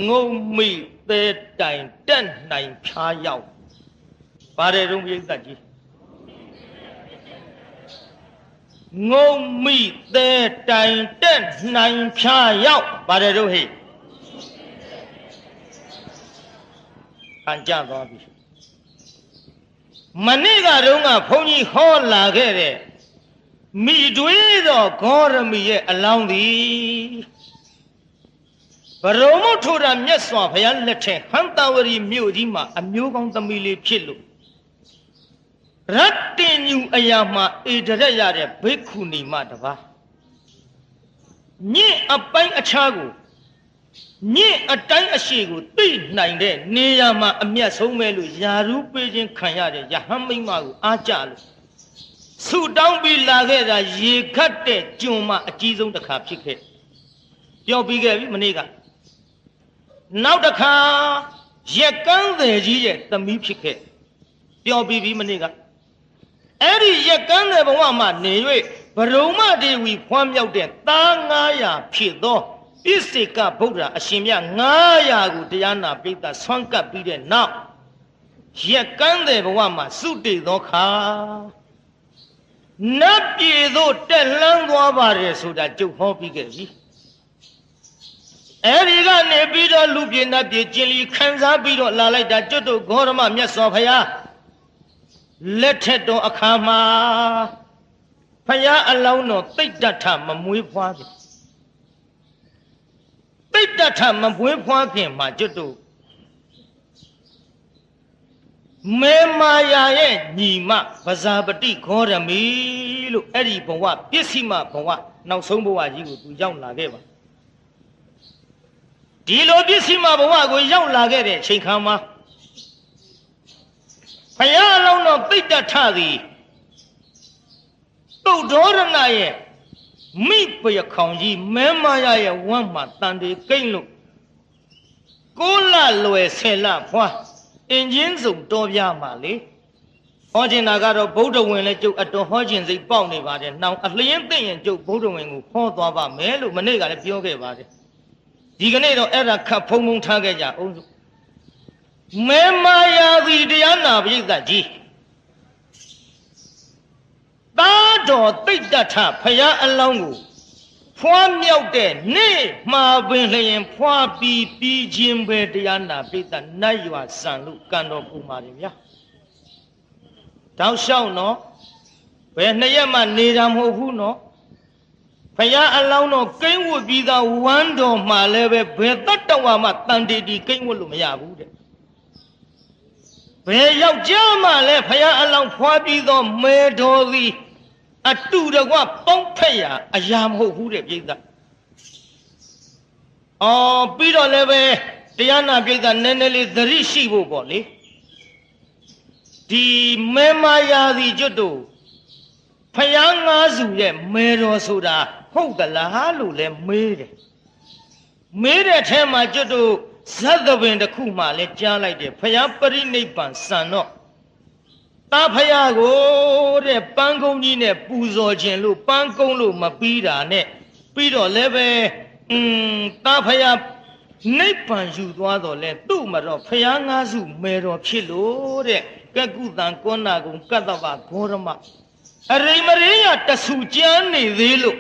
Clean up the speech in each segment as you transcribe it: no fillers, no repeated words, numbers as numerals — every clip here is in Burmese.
ငုံမိသေးတိုင်တက်နိုင်ဖြားရောက်ပါတယ်တော့ပြိဿကြီးငုံမိသေးတိုင်တက်နိုင်ဖြားရောက်ပါတယ်တော့ဟဲ့အကြသွားပြီမနေ့ကတော့ကဘုန်းကြီးဟောလာခဲ့တဲ့မိတွေးတော်ဂေါရမီရဲ့အလောင်းသည်ဘရုံမထိုတာမြတ်စွာဘုရားလက်ထက်ဟန်တဝရီမြို့ကြီးမှာအမျိုးကောင်းသမီးလေးဖြစ်လို့ရတ္တင်ညူအရာမှာအေဒရက်ရတဲ့ဘိက္ခုနီမတပါးညင့်အပိုင်းအခြားကိုညင့်အတိုင်းအရှိကိုသိနိုင်တဲ့နေရာမှာအမျက်ဆုံးပဲလို့ယာရုပေးခြင်းခံရတဲ့ယဟန်မိမကိုအားကြလို့ဆူတောင်းပြီးလာခဲ့တာရေခတ်တဲ့ကျွန်မအကြီးဆုံးတစ်ခါဖြစ်ခဲ့ပြောပြီးခဲ့ပြီမနေ့ကနောက်တစ်ခါရက်ကန်းတယ်ကြီးရဲ့သမီးဖြစ်ခဲ့ပြောပြီးပြီမနေ့ကအဲ့ဒီရက်ကန်းတယ်ဘဝမှာနေ၍ဘရုံမဒေဝီဖွားမြောက်တဲ့သား900ဖြစ်သောဣစေကဗုဒ္ဓအရှင်မြတ်900ကိုတရားနာပိဋကဆွမ်းကပ်ပြီးတဲ့နောက်ရက်ကန်းတယ်ဘဝမှာစုတည်သောခါနတ်ပြည်သို့တက်လှမ်းသွားပါတယ်ဆိုတာကြုတ်ဟောပြီးခဲ့ပြီအဲဒီကနေပြီးတော့လူပြည်နတ်ပြည်ကျင်လီခံစားပြီးတော့လာလိုက်တာကျွတ်တို့ဂေါရမမြတ်စွာဘုရားလက်ထက်တော်အခါမှာဘုရားအလောင်းတော်တိတ်တထမမွေးဖွားပြီတိတ်တထမမွေးဖွားခင်မှာကျွတ်တို့မေမာယာရဲ့ညီမဗဇာပတိဂေါရမီလို့အဲ့ဒီဘဝပစ္စည်းမဘဝနောက်ဆုံးဘဝကြီးကိုသူရောက်လာခဲ့ပါဒီလိုပစ္စည်းမဘဝကိုရောက်လာခဲ့တဲ့အချိန်ခါမှာဘုရားအလောင်းတော်ပိဋကထသည်တုတ်ဒေါရဏရဲ့မိပယခေါင်ကြီးမေမာယာရဲ့ဝမ်းမှာတန်တေကိမ့်လို့9 လလွယ်10 လဖွားအင်ဂျင်စုံတော်ပြမှာလေဟောခြင်းတာကတော့ဗုဒ္ဓဝင်လည်းကျုပ်အတော်ဟောခြင်းစိတ်ပေါက်နေပါတယ်နှောင်အလျင်းသိရင်ကျုပ်ဗုဒ္ဓဝင်ကိုဟောသွားပါမယ်လို့မနေ့ကလည်းပြောခဲ့ပါတယ်ဒီကနေ့တော့အဲ့ဒါခတ်ဖုံဖုံထားခဲ့ကြအောင်စုမေမာယာသည်တရားနာပရိသတ်ကြီးသာတော်တိတ်တထဖရာအလောင်းကိုဖွားမြောက်တဲ့နေ့မှာပင်လျင်ဖွားပြီးပြီးချင်းပဲတရားနာပရိသတ်နတ်ရွာဆန်လို့ကံတော်ပူပါတယ်ဗျာတောက်လျှောက်နော်ဘယ်နှစ်ရက်မှနေတာမဟုတ်ဘူးနော်ဖရာအလောင်းတော်ကိန်းဝတ်ပြီးသားဝမ်းတော်မှာလည်းပဲဘယ်တတ္တဝါမှတန်တေတီကိန်းဝတ်လို့မရဘူးတဲ့ဘယ်ယောက်ျားမှလည်းဖရာအလောင်းဖွားပြီးသောမေတော်သည်အတူတကွပေါင်းဖက်ရအရာမဟုတ်ဘူးတဲ့ပြိဿပြီးတော့လည်းပဲတရားနာပြိဿနည်းနည်းလေးသတိရှိဖို့ပေါ့လေဒီမေမာယာသည်ကျွတ်တို့ဖယား9 စုရဲ့မေတော်ဆိုတာဟုတ်သလားလို့လည်းမေးတယ်မေးတဲ့ထဲမှာကျွတ်တို့ဇတ်သဘင်တစ်ခုမှလည်းကြားလိုက်တယ်ဖယားပရိနိဗ္ဗာန်စံတော့တာဖယားကိုတဲ့ပန်းကုန်းကြီးနဲ့ပူဇော်ခြင်းလို့ပန်းကုန်းလို့မပြီးတာနဲ့ပြီးတော့လည်းပဲတာဖယားနိဗ္ဗာန်ယူသွားတော့လဲသူ့မှာတော့ဖယား9 စုမေတော်ဖြစ်လို့တဲ့ကကုတံကောနာကုံကတ္တဗဂေါရမအရိမရေယတဆူကျမ်းနေသေးလို့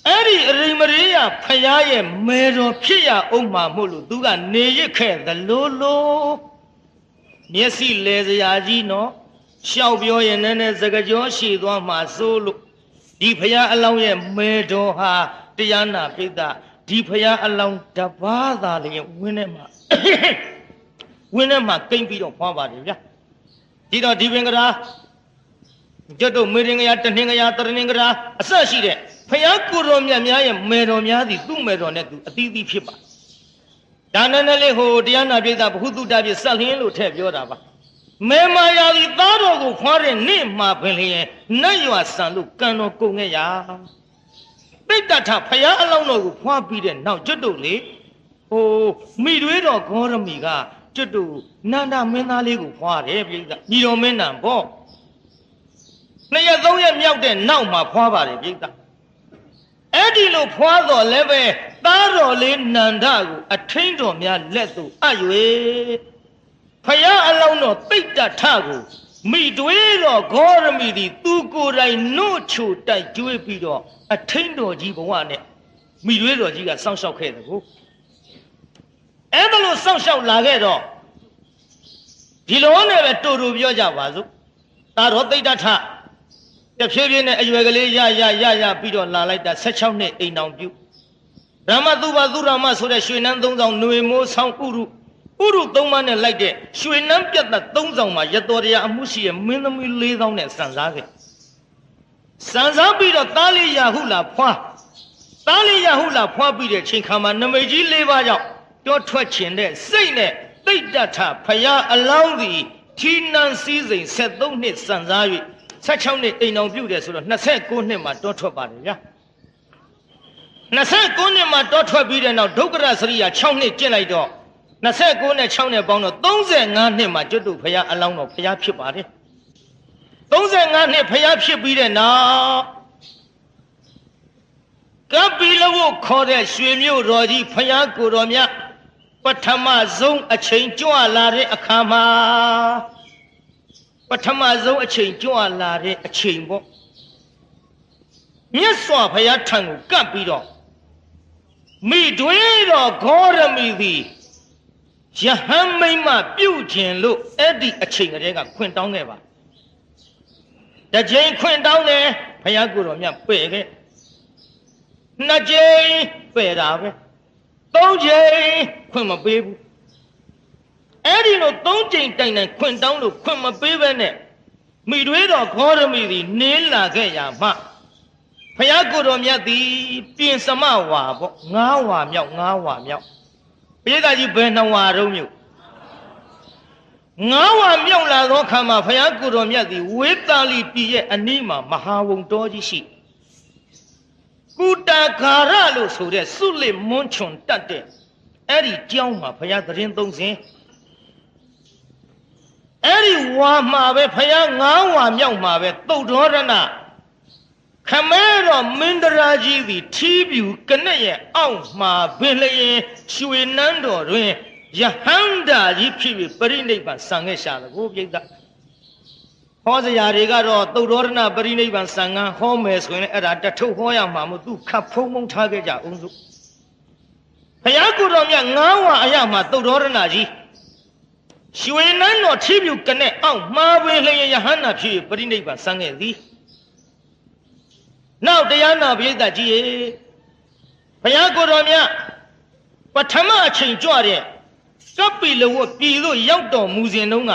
အဲ့ဒီအရိမရေယဖယားရဲ့မေတော်ဖြစ်ရအောင်မှာမို့လို့သူကနေရခဲ့သလိုလိုမျက်စိလဲစရာကြီးနော်ရှောက်ပြောရင်လည်းစကားကြောရှိသွားမှာစိုးလို့ဒီဖယားအလောင်းရဲ့မေတော်ဟာတရားနာပိဋကဒီဖယားအလောင်းတပါးသာလျင်ဝင်းထဲမှာကိမ့်ပြီးတော့ဖွာပါတယ်ဗျာဒီတော့ဒီပင်ကရာကျွတ်တို့မေရင်ကရာတနှင်ကရာတရနှင်ကရာအဆက်ရှိတဲ့ဖယားကိုတော်မြတ်များရဲ့မေတော်များသည်သူ့မေတော်နဲ့သူအသီးသီးဖြစ်ပါဒါနဲ့လေးဟိုတရားနာပိဋကဘ ഹു တုတပြဆက်လင်းလို့ထည့်ပြောတာပါမေမာယာသည်သားတော်ကိုခွာတဲ့နေ့မှာပင်လျင်နတ်ရွာဆန်လို့ကံတော်ကုန်ခဲ့ရာတိတ်တထဖယားအလောင်းတော်ကိုခွာပြီးတဲ့နောက်ကျွတ်တို့လေဟိုမိတွေးတော်ဂေါရမီကကျွတ်တို့နန္ဒမင်းသားလေးကိုခွာတယ်ပြိဿညီတော်မင်းနံပေါ့2 ရက် 3 ရက်မြောက်တဲ့နောက်မှာဖွာပါတယ်ပြိဿအဲ့ဒီလိုဖွာတော့လည်းပဲ သားတော်လေးနန္ဒကိုအထိန်တော်များလက်သို့အပ်၍ဖယားအလောင်းတော်ပိဋ္ဌထကိုမိတွေးတော်ဂေါရမီသည်သူကိုယ်တိုင်နှုတ်ချိုတိုက်ကျွေးပြီးတော့အထိန်တော်ကြီးဘဝနဲ့မိတွေးတော်ကြီးကစောင့်ရှောက်ခဲ့တယ်ကိုအဲ့ဒါလို့စောင့်ရှောက်လာခဲ့တော့ဒီလိုနဲ့ပဲတူတူပြောကြပါစို့သားတော်ပိဋ္ဌထတဖြည်းဖြည်းနဲ့အရွယ်ကလေးရပြီးတော့လာလိုက်တာ16နှစ်အိမ်တော်ပြုရမသူပါသူရမဆိုတဲ့ရွှေနန်း3ဆောင်ຫນွေမိုးဆောင်ဥရု3ပါးနဲ့လိုက်တဲ့ရွှေနန်းပြတ်သက်3ဆောင်မှာရတော်တရားအမှုရှိရဲ့မင်းသမီး4000နဲ့စံစားခဲ့စံစားပြီးတော့သားလေးရဟုလာဖွာပြီးတဲ့ချိန်ခါမှာနမိတ်ကြီး4ပါးကြောင့်တောထွက်ခြင်းတဲ့စိတ်နဲ့တိတ်တထဖယားအလောင်းသည်ထီနန်းစည်းစိမ်73နှစ်စံစား၍16နှစ်အိမ်တော်ပြုတယ်ဆိုတော့29နှစ်မှာတောထွက်ပါတယ်ဗျာ29နှစ်မှာတောထွက်ပြီးတဲ့နောက်ဒုက္ခရစရိယာ6နှစ်ကျင့်လိုက်တော့29နဲ့6နဲ့ပေါင်းတော့35နှစ်မှာကျွတ်တူဖယားအလောင်းတော်ဖယားဖြစ်ပါတယ်35နှစ်ဖယားဖြစ်ပြီးတဲ့နောက်ကပ္ပိလဝုခေါ်တဲ့ရွှေမြို့တော်ကြီးဖယားကိုတော်မြတ်ပထမဆုံးအချိန်ကြွလာတဲ့အခါမှာပထမဆုံးအချိန်ကြွလာတဲ့အချိန်ပေါ့မြတ်စွာဘုရားထံကိုကပ်ပြီးတော့မိတွေးတော်ဂေါရမီသည်ယဟန်မိမ့်မပြုတ်ခြင်းလို့အဲ့ဒီအချိန်ကတည်းကခွင့်တောင်းခဲ့ပါတစ်ချိန်ခွင့်တောင်းတယ်ဘုရားကိုတော်မြတ်ပယ်ခဲ့နှစ်ချိန်ပယ်တာပဲ3ချိန်ခွင့်မပေးဘူးအဲ့ဒီလို3ချိန်တိုင်တိုင်ခွင့်တောင်းလို့ခွင့်မပေးဘဲနဲ့မိတွေးတော်ဂေါရမီသည်နင်းလာခဲ့ရမှဘုရားကိုတော်မြတ်သည်ပြင်စမဝါပေါ့9ဝါမြောက်ပိဋကကြီးဘယ်နှဝါတုံးမြို့9ဝါမြောက်လာသောခါမှာဘုရားကိုတော်မြတ်သည်ဝေသာလီပြည်ရဲ့အနီးမှာမဟာဝုံတော်ကြီးရှိကုတာဂါရလို့ဆိုတဲ့စုလစ်မွန်းချွန်တတ်တဲ့အဲ့ဒီကျောင်းမှာဘုရားသတင်းသုံးစဉ်အဲ့ဒီဝါမှာပဲဘုရား9ဝါမြောက်မှာပဲသုတ်တော်ရဏခမဲတော်မင်းတရာကြီးသည်ထီးပြူကနဲ့ရဲ့အောက်မှာပင်လျင်ရွှေနန်းတော်တွင်ယဟန္တာကြီးဖြစ်ပြီးပရိနိဗ္ဗာန်ဆံခဲ့ရှာတယ်ကိုပြိဿဟောစရာတွေကတော့သုတ်တော်ရဏပရိနိဗ္ဗာန်ဆံကဟောမယ်ဆိုရင်အဲ့ဒါတထုပ်ဟောရမှာမို့သူခတ်ဖုံးထားခဲ့ကြအောင်စို့ဘုရားကိုယ်တော်မြတ်9ဝါအရမှာသုတ်တော်ရဏကြီးရွှေနန်းတော်ထီးပြူကနဲ့အောက်မှာပင်လျင်ယဟန္တာဖြစ်ပြီးပရိနိဗ္ဗာန်ဆံခဲ့သည်နောက်တရားနာပရိသတ်ကြီးရေဘုရားကိုယ်တော်မြတ်ပထမအချိန်ကြွတဲ့ကပ္ပိလဝတ်ပြည်သို့ရောက်တော်မူစဉ်တုန်းက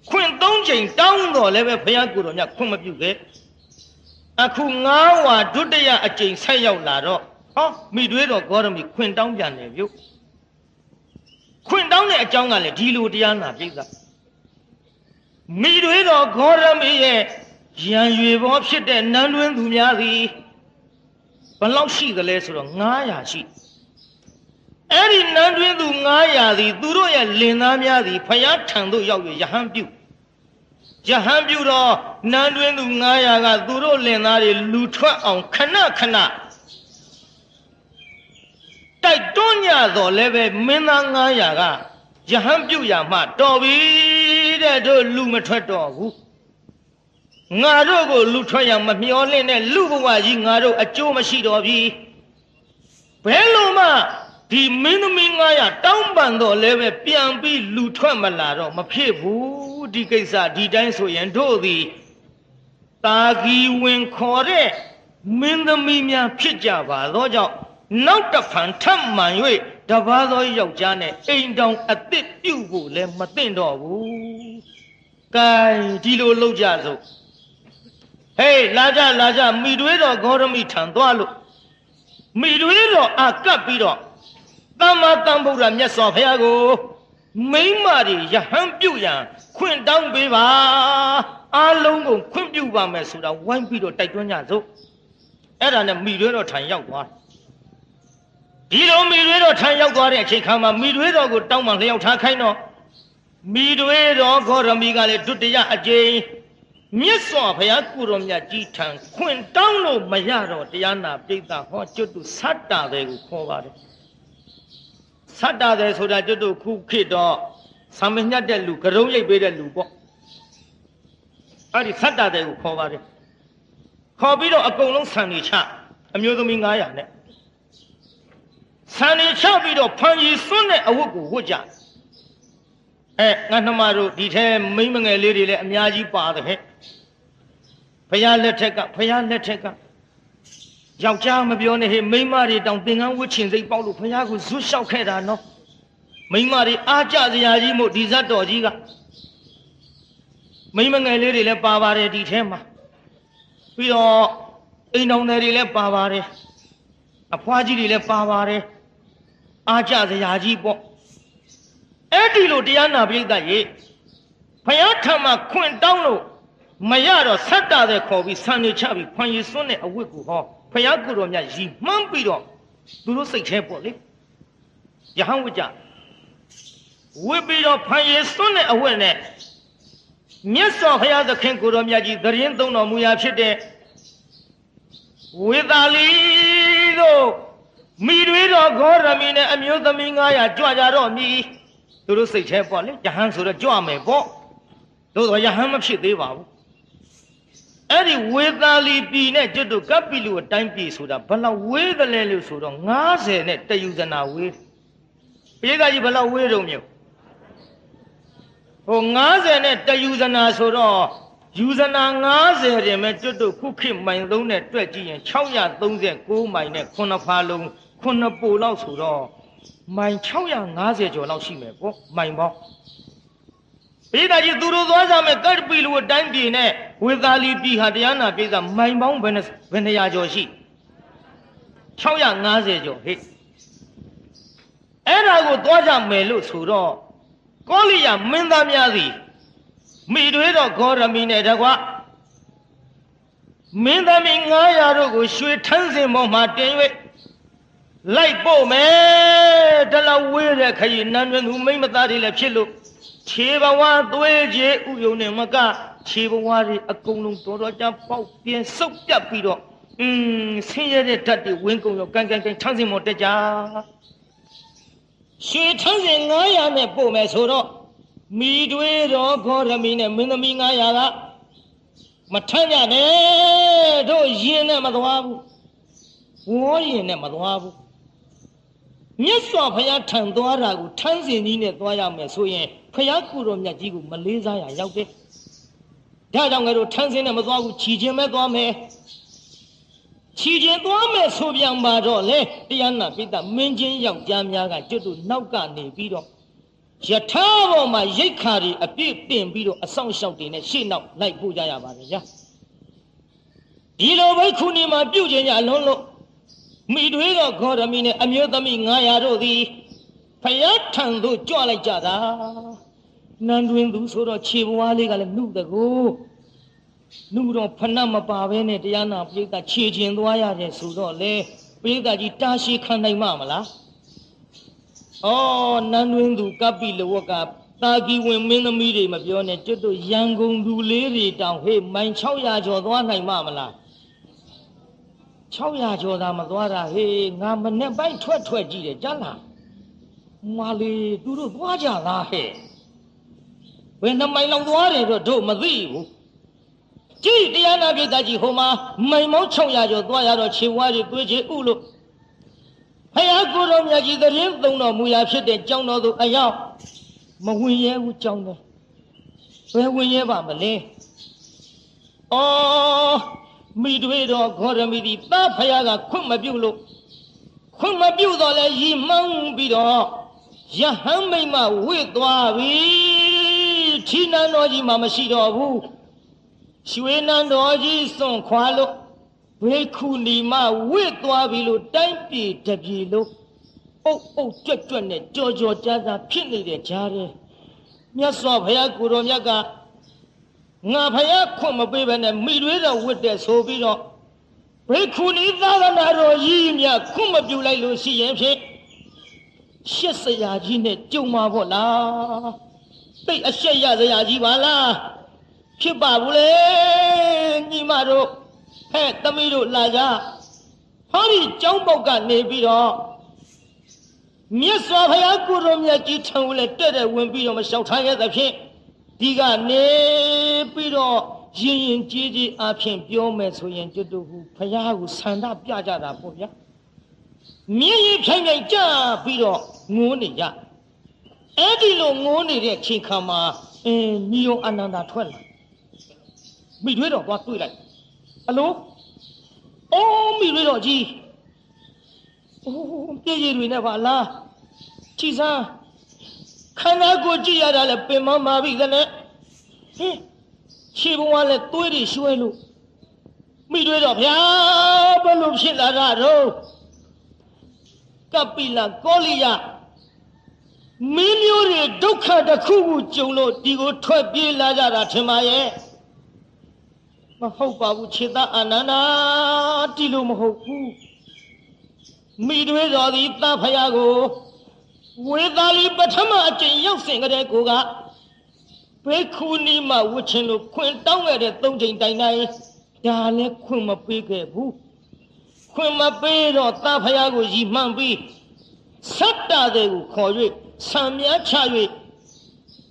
ခွင့်3ချိန်တောင်းတော်လည်းပဲဘုရားကိုယ်တော်မြတ်ခွင့်မပြုခဲ့အခု9ဝါဒုတိယအချိန်ဆက်ရောက်လာတော့ဟောမိတွေးတော်ဂေါရမီခွင့်တောင်းပြန်တယ်ပြုခွင့်တောင်းတဲ့အကြောင်းကလည်းဒီလိုတရားနာပရိသတ်မိတွေးတော်ဂေါရမီရဲ့ရံရွေဘောဖြစ်တဲ့နန်းတွင်းသူများသည်ဘယ်လောက်ရှိသလဲဆိုတော့900ရှိအဲ့ဒီနန်းတွင်းသူ900သည်သူတို့ရဲ့လင်သားများသည်ဖယားထံသို့ရောက်၍ယဟန်ပြုတော့နန်းတွင်းသူ900ကသူတို့လင်သားတွေလူထွက်အောင်ခဏတိုက်တွန်းကြတော့လည်းပဲမင်းသား900ကယဟန်ပြုရမှတော်ပြီတဲ့တို့လူမထွက်တော့ဘူးငါတို့ကိုလူထွက်ရမမျောလင့်တဲ့လူဘဝကြီးငါတို့အကျိုးမရှိတော့ပြီဘယ်လိုမှဒီမင်းသမီး900တောင်းပန်တော့လည်းပဲပြန်ပြီးလူထွက်မလာတော့မဖြစ်ဘူးဒီကိစ္စဒီတိုင်းဆိုရင်တို့သည်တာဂီဝင်ခေါ်တဲ့မင်းသမီးများဖြစ်ကြပါသောကြောင့်နောက်တစ်ဖန်ထပ်မှန်၍တပါးသောယောက်ျားနဲ့အိမ်တောင်အသစ်ပြုတ်ဖို့လည်းမသင့်တော့ဘူးကဲဒီလိုလုပ်ကြစို့ဟေးလာကြမိတွေးတော်ဂေါရမီထံသွားလို့မိတွေးတော်အကပ်ပြီးတော့သမ္မာသမ္ဗုဒ္ဓမြတ်စွာဘုရားကိုမိမ့်မတွေယဟန်ပြုတ်ရန်ခွင့်တောင်းပေးပါအားလုံးကိုခွင့်ပြုပါမယ်ဆိုတာဝိုင်းပြီးတော့တိုက်တွန်းကြစို့အဲ့ဒါနဲ့မိတွေးတော်ထံရောက်သွားဒီလိုမိတွေးတော်ထံရောက်သွားတဲ့အချိန်ခါမှာမိတွေးတော်ကိုတောင်းပန်လျှောက်ထားခိုင်းတော့မိတွေးတော်ဂေါရမီကလည်းဒုတိယအကြိမ် မြတ်စွာဘုရားကိုရောမြတ်ကြီးထံခွင့်တောင်းလို့မရတော့တရားနာပိဋကဟောကျွတ်တူဆတ္တာတွေကိုခေါ်ပါတယ်ဆတ္တာတွေဆိုတာကျွတ်တူခုခေတ်တော့ဆံမညတ်တဲ့လူကရုံးရိပ်ပေးတဲ့လူပေါ့အဲ့ဒီဆတ္တာတွေကိုခေါ်ပါတယ်ခေါ်ပြီးတော့အကုန်လုံးဆံနေချအမျိုးသမီး900နဲ့ဆံနေချပြီးတော့ဖန်ကြီးစွန့်တဲ့အဝတ်ကိုဝတ်ကြငါနှမတို့ဒီထဲမိန်းမငယ်လေးတွေလည်းအများကြီးပါတယ်ဟဲ့ဘုရားလက်ထက်ကယောက်ျားမပြောနဲ့ဟဲ့မိန်းမတွေတောင်သင်္ကန်းဝတ်ချင်စိတ်ပေါက်လို့ဘုရားကိုဇွတ်လျှောက်ခဲ့တာနော်မိန်းမတွေအားကြစရာကြီးမို့ဒီဇတ်တော်ကြီးကမိန်းမငယ်လေးတွေလည်းပါပါတယ်ဒီထဲမှာပြီးတော့အိမ်တော်တွေလည်းပါပါတယ်အဖွားကြီးတွေလည်းပါပါတယ်အားကြစရာကြီးပေါ့အဲ့ဒီလိုတရားနာပိဋကရေဘုရားထံမှာခွင့်တောင်းလို့မရတော့ဆတ္တာတဲ့ခေါ်ပြီးဆံနေချပြီးဖွံရည်စွန်းတဲ့အဝတ်ကိုဟောဘုရားကိုယ်တော်မြတ်ရီမှန်းပြီးတော့သူတို့စိတ်แท้ပေါ့လေယဟန်ဝကြဝတ်ပြီးတော့ဖွံရည်စွန်းတဲ့အဝတ်နဲ့မြတ်စွာဘုရားသခင်ကိုယ်တော်မြတ်ကြီးသရင်သုံးတော်မူရာဖြစ်တဲ့ဝေသာလီတို့မိတွေတော်ဂေါရမီနဲ့အမျိုးသမီး900ကြွကြတော့မြည်သူတို့စိတ်แท้ပေါ့လေယဟန်ဆိုတော့ကြွမယ်ပေါ့တို့တော့ယဟန်မဖြစ်သေးပါဘူးအဲ့ဒီဝေသာလီပြည်နဲ့ကျွတ်တို့ကပ္ပိလူအတိုင်းပြည်ဆိုတာဘလောက်ဝေးတယ်လဲလို့ဆိုတော့90နဲ့တယူဇနာဝေးပိဋကကြီးဘလောက်ဝေးတုံးမြို့ဟို90နဲ့တယူဇနာဆိုတော့ယူဇနာ90တင်မဲ့ကျွတ်တို့ခုခေတ်မိုင်သုံးနဲ့တွက်ကြည့်ရင်639မိုင်နဲ့9ဖာလုံး9ပိုလောက်ဆိုတော့မိုင်650ကျော်လောက်ရှိမယ်ပေါ့မိုင်ပေါင်းပိဋကကြီးသူတို့သွားကြမယ်ကပ္ပိလူအတိုင်းပြည်နဲ့ဝေသာလီပြည်ဟာတရားနာပြည်ကမိုင်ပေါင်းဘယ်နှရာကျော်ရှိ650ကျော်ဟဲ့အဲ့ဒါကိုသွားကြမယ်လို့ဆိုတော့ကောလိယမင်းသားများသည်မိတွေတော့ဂေါရမီနဲ့တကွမင်းသမီး900တို့ကိုရွှေထန်းစင်ပေါ်မှာတင်၍လိုက်ပို့မယ်တလောက်ဝေးတဲ့ခရီးနန်းတွင်သူမိမသားတွေလည်းဖြစ်လို့ခြေဘဝသွေးကြေဥယုံနဲ့မကခြေဘဝတွေအကုန်လုံးတော်ကြပေါက်ပြင်းစုပ်ပြတ်ပြီးတော့ဆင်းရဲတဲ့ဓာတ်တွေဝင်းကုန်ရောကန်ထန်းစင်ပေါ်တက်ကြရွှေထန်းစင်900နဲ့ပို့မယ်ဆိုတော့မိတွေတော်ဂေါရမီနဲ့မင်းသမီး900ကမထမ်းကြနဲ့တို့ရင်နဲ့မသွားဘူးဝေါ်ရင်နဲ့မသွားဘူးမြတ်စွာဘုရားထံသွားတာကိုထန်းစင်ကြီးနဲ့သွားရမယ်ဆိုရင်ဘုရားကိုယ်တော်မြတ်ကြီးကိုမလေးစားရရောက်တယ်ဒါကြောင့်ငါတို့ထန်းစင်နဲ့မသွားဘူးခြီချင်းပဲသွားမယ်ခြီချင်းသွားမယ်ဆိုပြန်ပါတော့လေတရားနာပိဋကမင်းချင်းယောက်ျားများကကျွတ်တို့နောက်ကနေပြီးတော့ယထာပေါ်မှာရိတ်ခါတွေအပြည့်တင်ပြီးတော့အဆောင်ရှောက်တွေနဲ့ရှေ့နောက်လိုက်ပို့ကြရပါတယ်ဗျာဒီလိုပဲခုနေမှာပြုတ်ခြင်းကြအလုံးလို့မိတွေတော့ဂေါရမီနဲ့အမျိုးသမီး900တို့သည်ဖယားထံသို့ကြွလိုက်ကြတာနန်းတွင်သူဆိုတော့ခြေဘဝလေးကလည်းနှုတ်တကူနှုတ်တော့ဖဏမပါဘဲနဲ့တရားနာပိဋကခြေကျင်သွားရတယ်ဆိုတော့လေပိဋကကြီးတာရှိခံနိုင်မှာမလားနန်းတွင်သူကပ္ပိလဝကတာကီဝင်မင်းသမီးတွေမပြောနဲ့ကျွတ်တို့ရန်ကုန်သူလေးတွေတောင်ဟေ့မိုင်600ကျော်သွားနိုင်မှာမလား600ကျော်သာမသွားတာဟေးငါမနဲ့ပိုက်ထွက်ကြည့်တယ်ကြားလားမလေးသူတို့သွားကြလားဟဲ့ဘယ်နှမိုင်လောက်သွားတယ်တော့တို့မသိဘူးကြည့်တရားနာပိဋကကြီးဟိုမှာမိုင်မောင်း600ကျော်သွားရတော့ခြေဝါးတွေတွေးချေဥလို့ဘုရားကိုယ်တော်မြတ်ကြီးသရင်သုံးတော်မူရာဖြစ်တဲ့ကျောင်းတော်သို့အရောက်မဝင်ရဲဘူးကျောင်းတော်ဘယ်ဝင်ရဲပါမလဲမိတွေတော်ဂေါရမီဒီသားဖယားကခွင့်မပြုလို့ခွင့်မပြုတော့လဲရီမှန်းပြီးတော့ယဟန်မိမ့်မဝိသွားပြီထီနန်းတော်ကြီးမှမရှိတော့ဘူးရွှေနန်းတော်ကြီးစွန့်ခွာလို့ဘေခုနီမဝိသွားပြီလို့တိုင်းပြည်တပြည်လို့အုပ်ကြွနဲ့ကြောကြားဖြစ်နေတဲ့ကြားထဲမြတ်စွာဘုရားကိုယ်တော်မြတ်ကငါဖယားခွင့်မပေးဘဲနဲ့မိတွေတော်ဝတ်တဲ့ဆိုပြီးတော့ဘေခုနီသာသနာတော်ကြီးမြတ်ခွင့်မပြုလိုက်လို့ရှိရင်ဖြင့်ရှစ်ဆရာကြီးနဲ့ကြုံမှာပေါ့လားသိအရှက်ရဆရာကြီးပါလား ဖြစ်ပါဘူးလေညီမတို့ဟဲ့သမီးတို့လာကြဟောဒီကျောင်းပေါက်ကနေပြီးတော့မြတ်စွာဘုရားကိုရောမြတ်ကြီးထံကိုလည်းတက်တဲ့ဝင်ပြီးတော့မလျှောက်ထားခဲ့သဖြင့်ဒီကနေပြီးတော့ရင်ရင်ကြီးကြီးအဖြစ်ပြောမယ်ဆိုရင်ကျွတ်တို့ဟုဘုရားကိုဆန္ဒပြကြတာပေါ့ဗျာမြင်းရင်ဖြိုင်ဖြိုင်ကြပြီးတော့ငိုးနေကြအဲ့ဒီလိုငိုးနေတဲ့ချိန်ခါမှာညီတော်အနန္ဒာထွက်လာမိတွေးတော့သွားတွေ့လိုက်အလိုအိုးမိတွေးတော့ကြီးအိုးပြည့်ရည်တွေနဲ့ပါလားကြည်စမ်းခန္ဓာကိုယ်ကြည့်ရတာလဲပင်မမာပြီတဲ့နဲ့ဟင်းခြေဘဝလဲသွေးတွေရွှဲလို့မိတွေးတော့ဗျာဘယ်လိုဖြစ်လာတာတော့ကပိလကောလိယမင်းမျိုးတွေဒုက္ခတစ်ခုခုကြုံလို့ဒီကိုထွက်ပြေးလာကြတာထင်ပါရဲ့မဟုတ်ပါဘူးခြေသားအာနန္ဒာဒီလိုမဟုတ်ဘူးမိတွေးတော်သည်သားဖယားကိုဝေသာလီပထမအကျင့်ရောက်စဉ်ကတည်းကဘေခုနီမဝှချင်လို့ခွင်တောင်းခဲ့တဲ့၃ချိန်တိုင်တိုင်းဒါလည်းခွင်မပေးခဲ့ဘူးခွင်မပေးတော့သားဖယားကိုရီမှန်ပြီးဆတ်တာတွေကိုခေါ်၍ဆံမြချ၍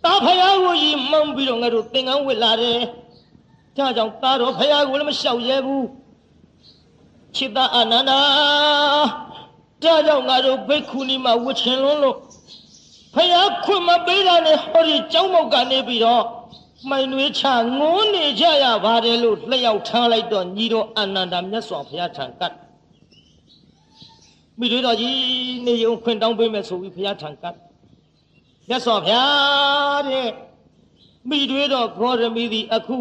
သားဖယားကိုရီမှန်ပြီးတော့ငါတို့သင်္ကန်းဝစ်လာတယ်ဒါကြောင့်သားတော်ဖယားကိုလည်းမလျှောက်ရဲဘူးချစ်သားအာနန္ဒာဒါကြောင့်ငါတို့ဘေခုနီမဝှချင်လွန်းလို့ဖယားခွင့်မပေးတာနဲ့ဟောဒီကျောင်းမောက်ကနေပြီးတော့မိုင်နွေးချငိုးနေကြရပါတယ်လို့လျှောက်ထားလိုက်တော့ညီတော်အာနန္ဒာမြတ်စွာဘုရားထံကပ်မိတွေတော်ကြီးနေုံခွင့်တောင်းပေးမယ်ဆိုပြီးဘုရားထံကပ်မြတ်စွာဘုရားတဲ့မိတွေတော်ဂေါရမီသည်အခု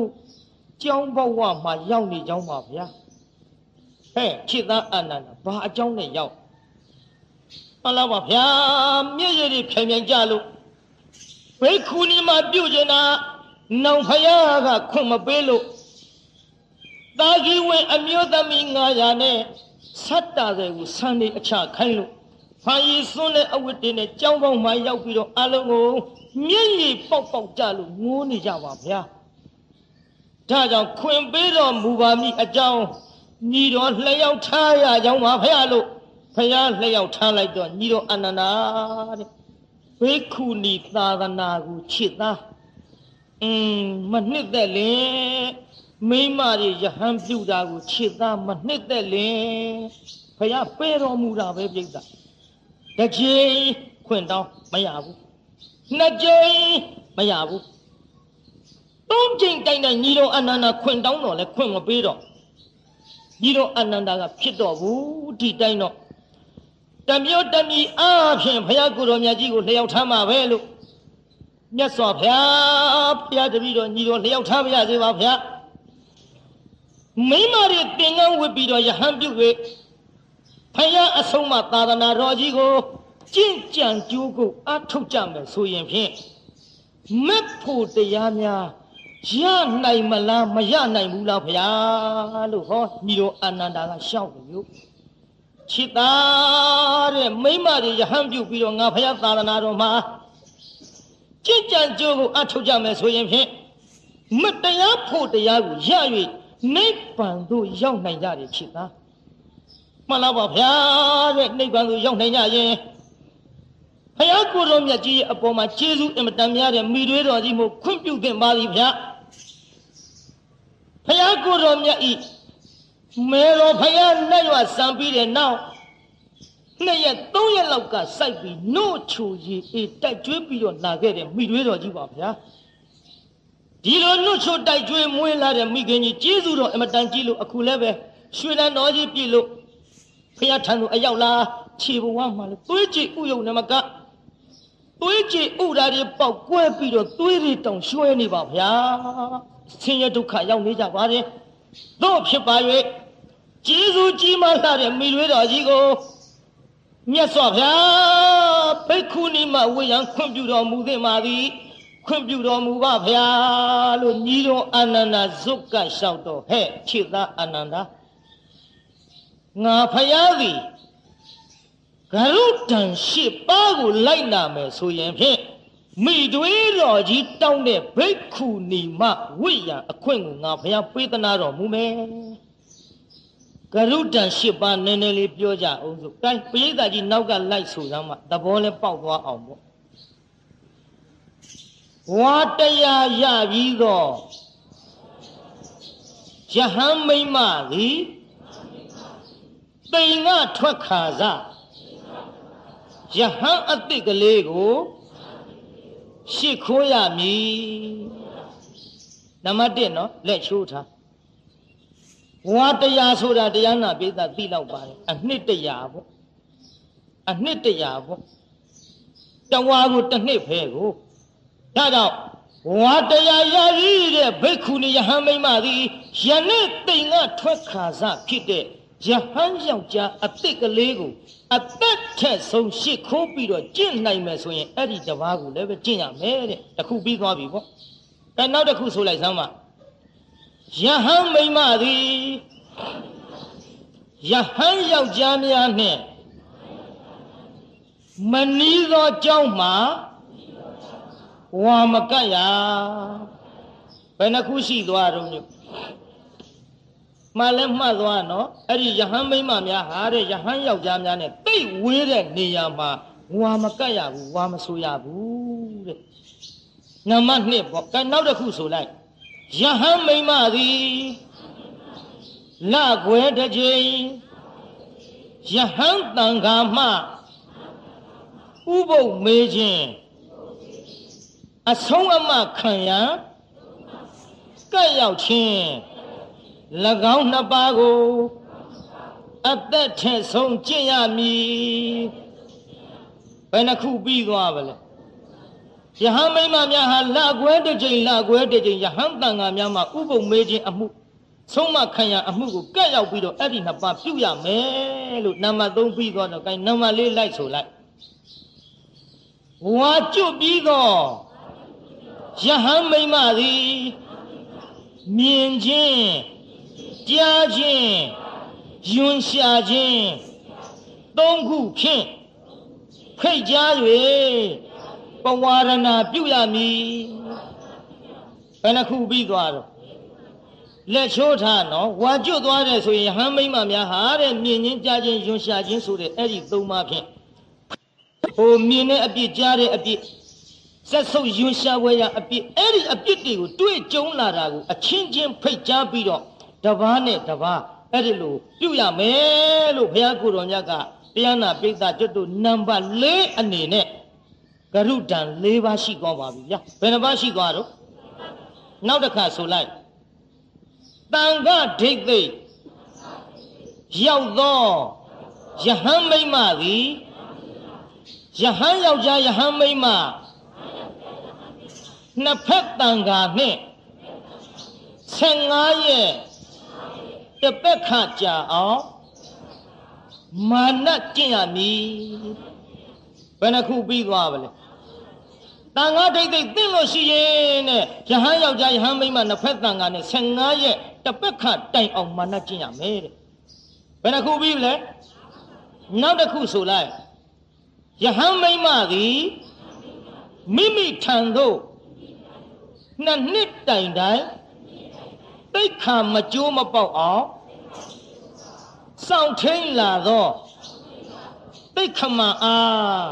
ကျောင်းဘဝမှာရောက်နေကြောင်းပါဗျာဟဲ့ချစ်သားအာနန္ဒာဘာအကြောင်းနဲ့ရောက်အလားပါဗျာမျက်ရည်တွေဖြိုင်ဖြိုင်ကြလို့ဘေခုနီမှာပြုတ်ကျင်တာနောင်ဖယားကခွင့်မပေးလို့တာကြီးဝင်အမျိုးသမီး900နဲ့ဆတ်တာတွေကိုဆန်းနေအချခိုင်းလို့ဖာရီစွန်းတဲ့အဝတ်တွေနဲ့ကြောင်းပေါင်းမှရောက်ပြီးတော့အလုံးကိုမျက်ရည်ပေါက်ပေါက်ကြလို့ငိုးနေကြပါဗျာဒါကြောင့်ခွင့်ပေးတော်မူပါမည်အကြောင်းညီတော်လျှောက်ထားရကြောင်းပါဖယားလို့ဖယားလျှောက်ထားလိုက်တော့ညီတော်အာနန္ဒာတဲ့ဘေခုနီသာသနာကိုချစ်သားမနှစ်သက်လင်မိမတွေယဟန်ပြုတာကိုချစ်သားမနှစ်သက်လင်ဖယားပေးတော်မူတာပဲပြိဿတစ်ချိန်ခွင့်တောင်းမရဘူးနှစ်ချိန်မရဘူးသုံးချိန်တိုင်တိုင်ညီတော်အာနန္ဒာခွင့်တောင်းတော့လဲခွင့်မပေးတော့ညီတော်အာနန္ဒာကဖြစ်တော့ဘူးဒီတိုင်းတော့တမျိုးတမီအားဖြင့်ဘုရားကိုယ်တော်မြတ်ကြီးကိုလျှောက်ထားမှာပဲလို့မြတ်စွာဘုရားတပည့်တော်ညီတော်လျှောက်ထားပါရစေပါဗျာမိမတွေသင်္ကန်းဝတ်ပြီးတော့ယဟန်ပြု၍ဘုရားအဆုံးအမသာသနာတော်ကြီးကိုကျင့်ကြံကြိုးကိုအထုတ်ကြမယ်ဆိုရင်ဖြင့်မက်ဖို့တရားများရနိုင်မလားမရနိုင်ဘူးလားဘုရားလို့ဟောညီတော်အာနန္ဒာကရှောက်တယ်လို့ချစ်သားတဲ့မိမတွေယဟန်ပြုပြီးတော့ငါဘုရားသာသနာတော်မှာကြင်ကြံကြိုးကိုအထုတ်ကြမယ်ဆိုရင်ဖြင့်မတရားဖို့တရားကိုရ၍နိဗ္ဗာန်သို့ရောက်နိုင်ကြတယ်ချစ်သားမှန်လားပါဗျာတဲ့နိဗ္ဗာန်သို့ရောက်နိုင်ကြရင်ဘုရားကိုယ်တော်မြတ်ကြီးရဲ့အပေါ်မှာကျေးဇူးအင်မတန်များတဲ့မိတွေတော်ကြီးမို့ခွင့်ပြုသင့်ပါသည်ဗျာဘုရားကိုယ်တော်မြတ်ဤမေတော်ဖယားနဲ့ရွာစံပြီးတဲ့နောက်2 ရက် 3 ရက်လောက်ကစိုက်ပြီးနို့ချိုရီတိုက်ကျွေးပြီးတော့လာခဲ့တဲ့မိတွေတော်ကြီးပါဗျာဒီလိုနို့ချိုတိုက်ကျွေးမွေးလာတဲ့မိခင်ကြီးကျေးဇူးတော်အမတန်ကြီးလို့အခုလည်းပဲရွှေလန်းတော်ကြီးပြည်လို့ဖယားထံသို့အရောက်လာခြေဘဝမှာလည်းသွေးကြည်ဥယုံနမကသွေးကြည်ဥဓာတွေပေါက်ကွဲပြီးတော့သွေးတွေတောင်ရွှဲနေပါဗျာဆင်းရဲဒုက္ခရောက်နေကြပါတယ်တို့ဖြစ်ပါ၍ကျေးဇူးကြီးမားလာတဲ့မိတွေတော်ကြီးကိုမြတ်စွာဘုရားဘိက္ခုနီမဝေယံခွင့်ပြုတော်မူသင့်ပါသည်ခွင့်ပြုတော်မူပါဗျာလို့ညီတော်အာနန္ဒာဇုတ်ကလျှောက်တော့ဟဲ့ချစ်သားအာနန္ဒာငါဖယားသည်ဂရုတန်8 ပါးကိုလိုက်နာမယ်ဆိုရင်ဖြင့် မိတွေတော်ကြီးတောင်းတဲ့ဘိက္ခုနီမဝိယံအခွင့်ကိုငါဘုရားပေးသနာတော်မူမယ်ကရုတံ၈ပါးနည်းနည်းလေးပြောကြအောင်စို့တိုင်းပရိသတ်ကြီးနောက်ကလိုက်ဆိုစမ်းမှသဘောလဲပေါက်သွားအောင်ပေါ့ဝါတရားရပြီးတော့ယဟန်မိမသည်တိမ်ကထွက်ခါစားယဟန်အတိတ်ကလေးကိုရှစ်ခိုးရမည်နံပါတ်1နော်လက်ချိုးထားဝါတရားဆိုတာတရားနာပိဿသိလောက်ပါတယ်အနှစ်တရာပေါ့အနှစ်တရာပေါ့တဝါကိုတစ်နှစ်ဖဲကိုဒါကြောင့်ဝါတရားရည်တဲ့ဘိက္ခုနီယဟန်မိမသည်ယနေ့တိမ်ကထွက်ခါစားဖြစ်တဲ့ယဟန်ယောက်ျားအတိတ်ကလေးကိုအသက်ထက်ဆုံးရှစ်ခိုးပြီးတော့ကျင့်နိုင်မယ်ဆိုရင်အဲ့ဒီတပါးကိုလည်းပဲကျင့်ရမယ်တဲ့တခုပြီးသွားပြီပေါ့အဲနောက်တစ်ခုဆိုလိုက်စမ်းပါယဟန်မိမသည်ယဟန်ယောက်ျားများနှင့်မနီးသောကြောင်းမှာဝါမကတ်ရဘယ်နှခုရှိသွားတော့ညမှလည်းမှတ်သွားနော်အဲ့ဒီယဟန်မိမများဟာတဲ့ယဟန်ယောက်ျားများနဲ့တိတ်ဝေးတဲ့နေရာမှာဝါမကတ်ရဘူးဝါမဆိုရဘူးတဲ့နံပါတ်2ပေါ့ကဲနောက်တစ်ခုဆိုလိုက်ယဟန်မိမသည်လကွယ်တစ်ချိန်ယဟန်တန်ခါမှဥပုပ်မေးခြင်းအဆုံးအမခံရန်ကဲ့ရောက်ခြင်း၎င်းနှစ်ပါးကိုအသက်ထက်ဆုံးကျင့်ရမည်ဘယ်နှခုပြီးသွားပါလဲယဟန်မိမများဟာလကွယ်တစ်ချိန်ယဟန်တန်ခါများမှာဥပုပ်မေးခြင်းအမှုဆုံးမခံရအမှုကိုကဲ့ရောက်ပြီးတော့အဲ့ဒီနှစ်ပါးပြုရမယ်လို့နံပါတ်3ပြီးသွားတော့ gain နံပါတ်4လိုက်ဆိုလိုက်ဝါကျွတ်ပြီးတော့ယဟန်မိမသည်မြင်ခြင်းကြားခြင်းယွန်ရှာခြင်း3ခုဖြင့်ဖိတ်ကြား၍ပဝါရဏပြုရမည်ဘယ်နှခုပြီးသွားတော့လက်ချိုးထားနော်ဝါကျွတ်သွားတယ်ဆိုရင်ယဟန်မိမများဟာတဲ့မြင်ခြင်းကြားခြင်းယွန်ရှာခြင်းဆိုတဲ့အဲ့ဒီ3ပါးဖြင့်ဟိုမြင်တဲ့အပြစ်ကြားတဲ့အပြစ်ဆက်ဆုပ်ယွန်ရှာဝဲရအပြစ်အဲ့ဒီအပြစ်တွေကိုတွေ့ကြုံလာတာကိုအချင်းချင်းဖိတ်ကြားပြီးတော့တပားနဲ့တပားအဲ့ဒီလိုပြုရမယ်လို့ဘုရားကိုယ်တော်မြတ်ကတရားနာပိဋကကျွတ်တို့နံပါတ်4အနေနဲ့ကရုတံ4ပါးရှိသွားပါပြီဗျာဘယ်နှပါးရှိသွားတော့နောက်တစ်ခါဆိုလိုက်တန်ခဒိဋ္ဌိရောက်သောယဟန်မိမသည်ယဟန်ယောက်ျားယဟန်မိမနှစ်ဖက်တန်ခါနှင့်15ရက်တပတ်ခါကြာအောင်မာနကျင့်ရမည်ဘယ်နှခုပြီးသွားပါလဲတန်ခါဒိဋ္ဌိသိလို့ရှိရင်တဲ့ယဟန်ယောက်ျားယဟန်မိမနှစ်ဖက်တန်ခါနဲ့15ရက်တပတ်ခါတိုင်အောင်မာနကျင့်ရမယ်တဲ့ဘယ်နှခုပြီးလဲနောက်တစ်ခုဆိုလိုက်ယဟန်မိမသည်မိမိထံသို့နှစ်နှစ်တိုင်တိုင်တိတ်ခါမကြိုးမပေါက်အောင်စောင့်ထိန်လာသောတိတ်ခမအား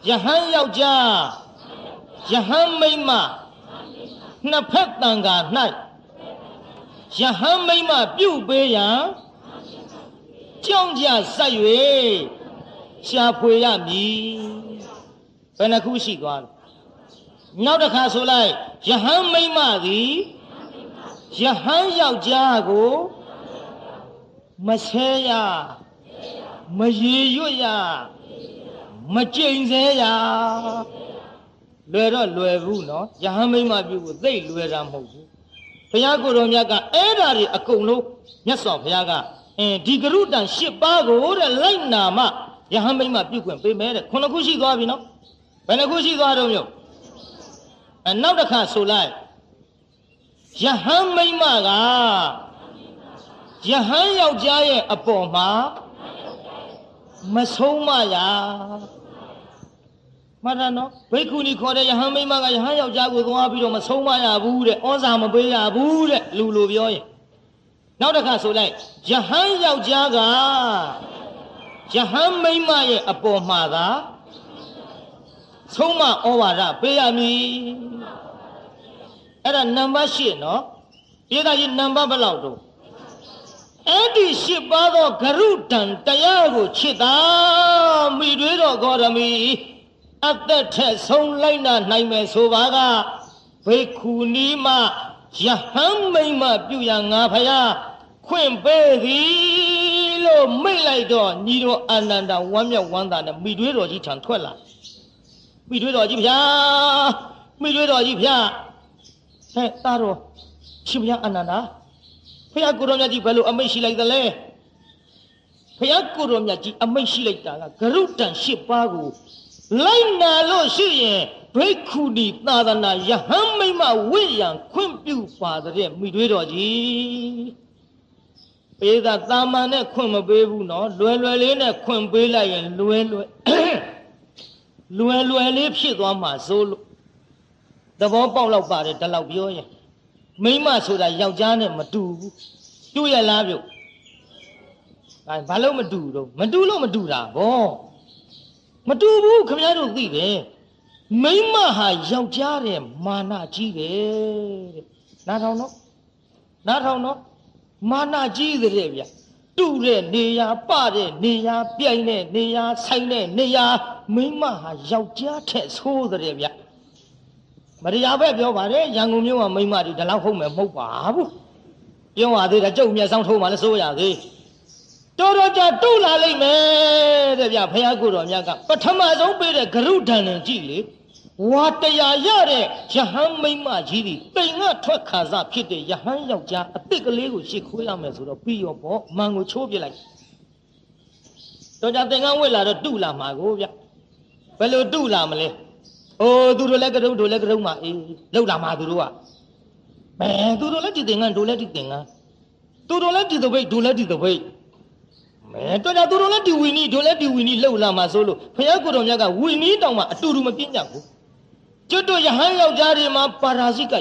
ယဟန်ယောက်ျားယဟန်မိမနှစ်ဖက်တန်ခါ၌ယဟန်မိမပြုတ်ပေးရန်ကြောင်းကြဆက်၍ရှာဖွေရမည်ဘယ်နှခုရှိသွားလဲနောက်တစ်ခါဆိုလိုက်ယဟန်မိမသည်ယဟန်ယောက်ျားကိုမဆဲရမရေရွတ်ရမကြိမ်ဆဲရလွယ်တော့လွယ်ဘူးနော်ယဟန်မိမပြုကိုသိလွယ်တာမဟုတ်ဘူးဘုရားကိုယ်တော်မြတ်ကအဲ့ဓာတွေအကုန်လုံးမြတ်စွာဘုရားကဒီကရုတံ8ပါးကိုတဲ့လိုက်နာမှယဟန်မိမပြုခွင့်ပေးမယ်တဲ့ခုနှစ်ခုရှိသွားပြီနော်ဘယ်နှခုရှိသွားတော့မျိုးနောက်တစ်ခါဆိုလိုက်ယဟန်မိမကယဟန်ယောက်ျားရဲ့အပေါ်မှာမဆုံးမရ မှတ်တယ်နော်ဘိက္ခုနီခေါ်တဲ့ယဟန်မိမကယဟန်ယောက်ျားကိုသွားပြီးတော့မဆုံးမရဘူးတဲ့ဩဇာမပေးရဘူးတဲ့လူလိုပြောရင်နောက်တစ်ခါဆိုလိုက်ယဟန်ယောက်ျားကယဟန်မိမရဲ့အပေါ်မှာသာဆုံးမဩဝါဒပေးရမည်အဲ့ဒါနံပါတ်8နော်ပြည်သားကြီးနံပါတ်ဘယ်လောက်တော့အဲ့ဒီ8ပါးသောဂရုတံတရားကိုချစ်တာမိတွေးတော်ဂေါရမီအသက်ထက်ဆုံးလိုက်နာနိုင်မယ်ဆိုပါကဘိက္ခုနီမယဟန်မိမပြုရငါဖယားခွင့်ပေးသည်လို့မိတ်လိုက်တော့ညီတော်အာနန္ဒဝမ်းမြောက်ဝမ်းသာနဲ့မိတွေးတော်ကြီးထံထွက်လာမိတွေးတော်ကြီးဗျာမိတွေးတော်ကြီးဗျာဟဲ့သားတော်ရှင်ဗျာအာနန္ဒဖယားကိုရောမြတ်ကြီးဘယ်လိုအမိတ်ရှိလိုက်သလဲဖယားကိုရောမြတ်ကြီးအမိတ်ရှိလိုက်တာကဂရုတံ8ပါးကိုလိုက်နာလို့ရှိရင်ဘိက္ခုနီသာသနာယဟန်မိမဝိယံခွင့်ပြုပါတဲ့မိတွေးတော်ကြီးပေးတာတာမန်နဲ့ခွင့်မပေးဘူးနော်လွယ်လွယ်လေးနဲ့ခွင့်ပေးလိုက်ရင်လွယ်လွယ်လေးဖြစ်သွားမှာစိုးလို့သဘောပေါက်တော့ပါတယ်ဒီလောက်ပြောရင်မိမဆိုတာယောက်ျားနဲ့မတူဘူးတူရလားပြုတ်အဲဘာလို့မတူတော့မတူလို့မတူတာဗောမတူဘူးခင်ဗျားတို့သိတယ်မိမဟာယောက်ျားတဲ့မာနကြီးတယ်တဲ့နားထောင်နော်မာနကြီးတဲ့ဗျတူတဲ့နေရာပတဲ့နေရာပြိုင်တဲ့နေရာဆိုင်တဲ့နေရာမိမဟာယောက်ျားထက်ဆိုးတဲ့ဗျမတရားပဲပြောပါတယ်ရန်ကုန်မြို့ကမိမတွေဒီလောက်ဟုတ်မယ်မဟုတ်ပါဘူးပြောပါသေးတယ်ကြုံမျက်စောင်းထိုးမှလည်းစိုးရသေးတော်တော်ကြာတုတ်လာလိမ့်မယ်တဲ့ဗျဖယားကိုတော်မြတ်ကပထမဆုံးပေးတဲ့ဂရုဒဏ်နဲ့ကြည့်လေဝါတရားရတဲ့ယဟန်မိမကြီးဒီတိမ်ငါထွက်ခါစားဖြစ်တဲ့ယဟန်ယောက်ျားအစ်စ်ကလေးကိုရှစ်ခိုးရမယ်ဆိုတော့ပြီးရောပေါ့မန်ကိုချိုးပြလိုက်တော်ကြာသင်္ကန်းဝစ်လာတော့တုလာမှာကိုဗျဘယ်လိုတုလာမလဲအိုးသူတို့လည်းကရုတို့လည်းကရုမှာအေးလောက်လာမှာသူတို့ကဘယ်သူတို့လည်းဒီသင်္ကန်းတို့လည်းဒီသင်္ကန်းသူတို့လည်းဒီသပိတ်တို့လည်းဒီသပိတ်မဲတော်ကြသူတို့လည်းဒီဝီနီတို့လည်းဒီဝီနီလှုပ်လာမှာဆိုလို့ဖယားကိုတော်မြတ်ကဝီနီတောင်မှအတူတူမပြင်းကြဘူးကျွတ်တို့ယဟန်ယောက်ျားတွေမှာပါရာဇိက